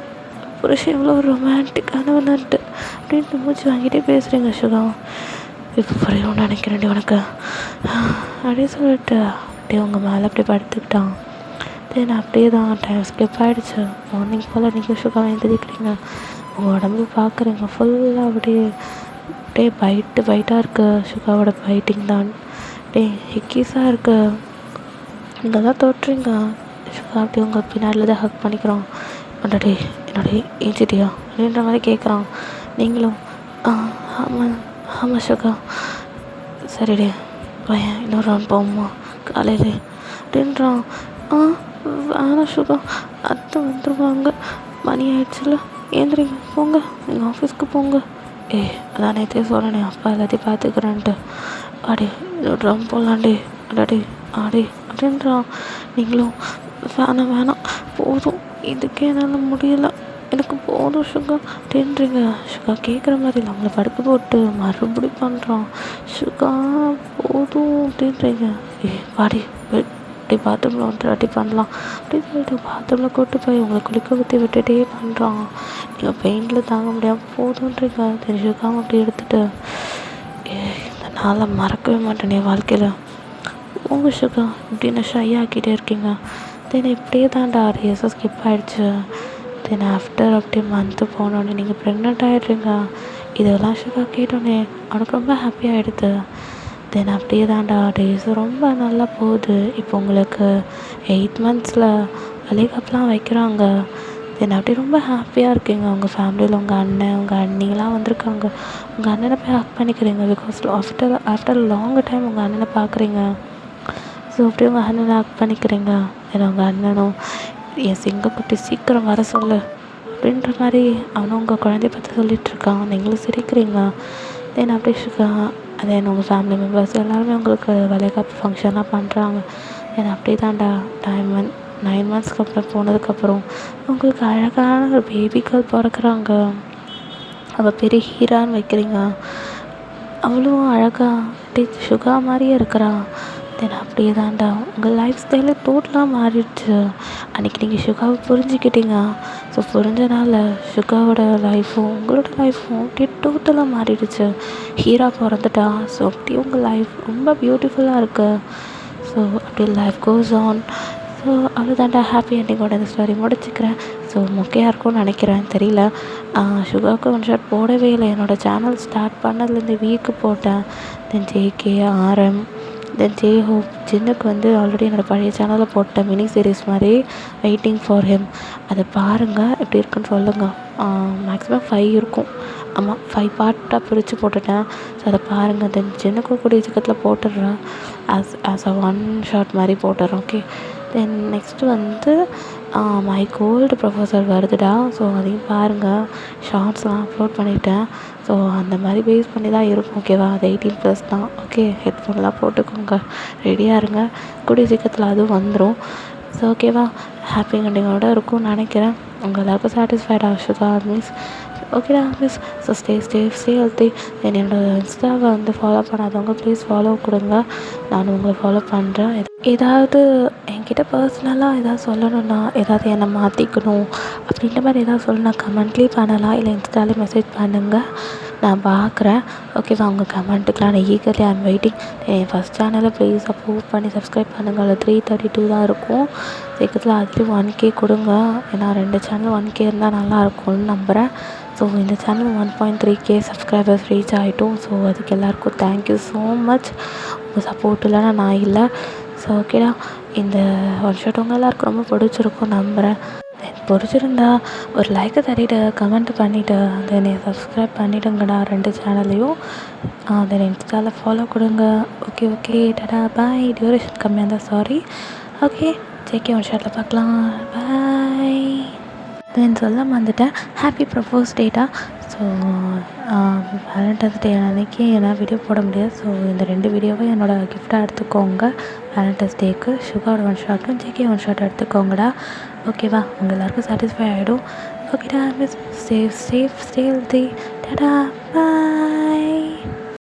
புருஷன் எவ்வளோ ரொமான்டிக்கானவன்ட்டு அப்படின்ட்டு மூச்சு வாங்கிட்டே பேசுகிறீங்க சுகா. இப்போ புரியும் நினைக்கிறேன் உனக்கு அப்படியே சொல்லிட்டு அப்படியே உங்கள் மேலே அப்படியே படுத்துக்கிட்டான். தென் அப்படியே தான் டைம் ஸ்கிப் ஆகிடுச்சு. மார்னிங் போல் நீங்கள் சுகாவை எழுந்திரிக்கிறீங்க. உங்கள் உடம்பு பார்க்குறீங்க ஃபுல்லாக அப்படியே பைட்டாக இருக்குது. சுகாவோட பைட்டிங் தான் ஹிக்கீஸாக இருக்குது. இங்கே தான் தொட்டுறீங்க. சுகா அப்படி உங்கள் பின்னாடியில் தான் ஹக் பண்ணிக்கிறோம். என்னோடய ஏஞ்சிட்டியா அப்படின்ற மாதிரி கேட்குறான். நீங்களும் ஆமாம் சுகா சரிடே பையன் இன்னொரு ரவுண்ட் போகுமா காலையில் அப்படின்றான். வேணாம் சுகா அத்தை வந்துடுவாங்க, மணி ஆயிடுச்சுல, ஏந்திரிங்க போங்க, நீங்கள் ஆஃபீஸ்க்கு போங்க. அதான் நேற்றே சொல்கிறேனே அப்பா எல்லாத்தையும் பார்த்துக்கிறேன்ட்டு. இன்னொரு ரவுண்ட் போடலாண்டே அப்படின்றான். நீங்களும் வேணாம் போதும், இதுக்கே என்னால் முடியலை, எனக்கு போதும் சுகா அப்படின்றீங்க. சுகா கேட்குற மாதிரி இல்லை, அவங்கள படுக்க போட்டு மறுபடியும் பண்ணுறான். சுகா போதும் அப்படின்றீங்க. வாடி அப்படி பாத்ரூமில் வந்துட்டு வாட்டி பண்ணலாம் அப்படின்னு சொல்லிட்டு பாத்ரூமில் கூட்டு போய் உங்களை குளிக்க ஊற்றி விட்டுட்டே பண்ணுறான். நீங்கள் பெயிண்டில் தாங்க முடியாமல் போதுன்றீங்க. தெரிஞ்சுக்காமல் அப்படி எடுத்துகிட்டு இந்த நாளை மறக்கவே மாட்டேன் என் வாழ்க்கையில். உங்கள் சுகா இப்படின்னு ஷை ஆக்கிட்டே இருக்கீங்க. தென் இப்படியே தான்டா ரேஸை ஸ்கிப் ஆகிடுச்சு. தென் ஆஃப்டர் அப்படியே மந்த்து போனோடனே நீங்கள் ப்ரெக்னென்ட் ஆகிடுறீங்க. இதெல்லாம் சுகா கேட்டோன்னே அவனுக்கு ரொம்ப ஹாப்பியாக ஆகிடுது. தென் அப்படியே தான்டா டேஸ் ரொம்ப நல்லா போகுது. இப்போ உங்களுக்கு 8 மந்த்ஸில் வளைகாப்புலாம் வைக்கிறாங்க. தென் அப்படியே ரொம்ப ஹாப்பியாக இருக்கீங்க. உங்கள் ஃபேமிலியில் உங்கள் அண்ணன் உங்கள் அண்ணிலாம் வந்திருக்காங்க. உங்கள் அண்ணனை போய் ஹக் பண்ணிக்கிறீங்க. பிகாஸ் ஆஃப்டர் லாங் டைம் உங்கள் அண்ணனை பார்க்குறீங்க. ஸோ அப்படியே உங்கள் அண்ணனை ஹக் பண்ணிக்கிறீங்க. ஏன்னா உங்கள் அண்ணனும் என் சிங்கக்குட்டி சீக்கிரம் வர சொல்லு அப்படின்ற மாதிரி அவனும் உங்கள் குழந்தைய பார்த்து சொல்லிகிட்ருக்கான். நீங்களும் சிரிக்கிறீங்க. தென் அப்படியே சுகா தென் உங்கள் ஃபேமிலி மெம்பர்ஸ் எல்லாருமே உங்களுக்கு வளைகாப்பு ஃபங்க்ஷன்லாம் பண்ணுறாங்க. தென் அப்படியே தான்டா 9 மந்த்ஸ்க்கு அப்புறம் போனதுக்கப்புறம் உங்களுக்கு அழகான ஒரு பேபி கேர்ள் பிறக்குறாங்க. அவள் பெரிய ஹீரான்னு வைக்கிறீங்க. அவ்வளோ அழகாக சுகா மாதிரியே இருக்கிறான். தென் அப்படியே தான்டா உங்கள் லைஃப் ஸ்டைலே டோட்டலாக மாறிடுச்சு. அன்றைக்கி நீங்கள் சுகாவை புரிஞ்சுக்கிட்டீங்க. ஸோ புரிஞ்சனால சுகாவோட லைஃப்பும் உங்களோட லைஃப்பும் அப்படியே டோட்டலாக மாறிடுச்சு. ஹீரோ பிறந்துட்டா. ஸோ அப்படியே உங்கள் லைஃப் ரொம்ப பியூட்டிஃபுல்லாக இருக்குது. ஸோ அப்படியே லைஃப் கோஸ் ஆன். ஸோ அவ்வளோதான்டா, ஹாப்பி எண்டிங்கோட இந்த ஸ்டோரி முடிச்சுக்கிறேன். ஸோ மொக்கையாக இருக்கும்னு நினைக்கிறேன், தெரியல. சுகாவுக்கு ஒன் ஷாட் போடவே இல்லை. என்னோடய சேனல் ஸ்டார்ட் பண்ணதுலேருந்து வீக்கு போட்டேன். Then JK, RM, then J Hope. ஜின்னுக்கு வந்து ஆல்ரெடி என்னோடய பழைய சேனலில் போட்டேன் மினி சீரீஸ் மாதிரி, வெயிட்டிங் ஃபார் ஹிம். அதை பாருங்கள், எப்படி இருக்குன்னு சொல்லுங்கள். மேக்ஸிமம் 5 இருக்கும். ஆமாம், 5 பார்ட்டாக பிரித்து போட்டுட்டேன். ஸோ அதை பாருங்கள். தென் ஜின்னுக்கும் கூடிய சீக்கிரத்தில் போட்டுடுறேன். ஆஸ் அ ஒன் ஷாட் மாதிரி போட்டுடுறேன். ஓகே. தென் நெக்ஸ்ட்டு வந்து மை கோல்டு ப்ரொஃபஸர் வருதுடா. ஸோ அதையும் பாருங்கள். ஷார்ட்ஸ்லாம் அப்லோட் பண்ணிட்டேன். ஸோ அந்த மாதிரி பேஸ் பண்ணி தான் இருக்கும். ஓகேவா? அது 18+ தான். ஓகே, ஹெட்ஃபோன்லாம் போட்டுக்கோங்க, ரெடியாக இருங்க. கூடிய சீக்கிரத்தில் அதுவும் வந்துடும். ஸோ ஓகேவா? ஹாப்பி எண்டிங்கோட இருக்கும்னு நினைக்கிறேன். உங்கள் எல்லாருக்கும் சாட்டிஸ்ஃபைட் ஆகுதா மிஸ்? ஓகேடா மிஸ். So stay healthy. என்னோடய இன்ஸ்டாவை வந்து ஃபாலோ பண்ணாதவங்க ப்ளீஸ் ஃபாலோ கொடுங்க. நான் உங்களை ஃபாலோ பண்ணுறேன். ஏதாவது என்கிட்ட பர்சனலாக ஏதாவது சொல்லணுன்னா, ஏதாவது என்னை மாற்றிக்கணும் அப்படின்ற மாதிரி ஏதாவது சொல்லணுன்னா கமெண்ட்லேயே பண்ணலாம், இல்லை இன்ஸ்டாலே மெசேஜ் பண்ணுங்கள், நான் பார்க்குறேன். ஓகேவா? உங்கள் கமெண்ட்டுக்கெலாம் நான் eagerly I'm waiting. N first சேனலை ப்ளீஸ் சப்போர்ட் பண்ணி சப்ஸ்கிரைப் பண்ணுங்கள். அதில் 332 தான் இருக்கும். சீக்கிரத்தில் அதுலேயும் 1K கொடுங்க. ஏன்னா 2 சேனல் 1K இருந்தால் நல்லாயிருக்கும்னு நம்புகிறேன். ஸோ இந்த சேனல் 1.3K சப்ஸ்கிரைபர்ஸ் ரீச் ஆகிட்டோம். ஸோ அதுக்கு எல்லாேருக்கும் தேங்க்யூ ஸோ மச். உங்கள் சப்போர்ட் இல்லைனா நான் இல்லை. ஸோ ஓகேடா, இந்த ஒன் ஷாட் உங்கள் எல்லாருக்கும் ரொம்ப பிடிச்சிருக்கும் நம்புகிறேன். பிடிச்சிருந்தா ஒரு லைக்கை தட்டிட்டு கமெண்ட் பண்ணிவிட்டு தென் சப்ஸ்கிரைப் பண்ணிவிடுங்கடா 2 சேனல்லையும். தென் இன்ஸ்டாவில் ஃபாலோ கொடுங்க. ஓகே டடா பாய். டியூரேஷன் கம்மியாக இருந்தால் சாரி. ஓகே, ஜேகே ஒன் ஷாட்டில் பார்க்கலாம். பாய். தென் சொல்ல வந்துட்டேன், ஹாப்பி ப்ரப்போஸ் டேட்டா. ஸோ வேலண்டைன்ஸ் டே அன்றைக்கி என்னால் வீடியோ போட முடியாது. ஸோ இந்த 2 வீடியோவை என்னோடய கிஃப்டாக எடுத்துக்கோங்க. வேலண்டைன்ஸ் டேக்கு சுகாவோட ஒன் ஷாட்டும் ஜேகே ஒன் ஷாட் எடுத்துக்கோங்கடா. ஓகேவா? உங்கள் எல்லாருக்கும் சாட்டிஸ்ஃபை ஆகிடும். ஓகேடா மிஸ். Stay healthy. டாடா பாய்.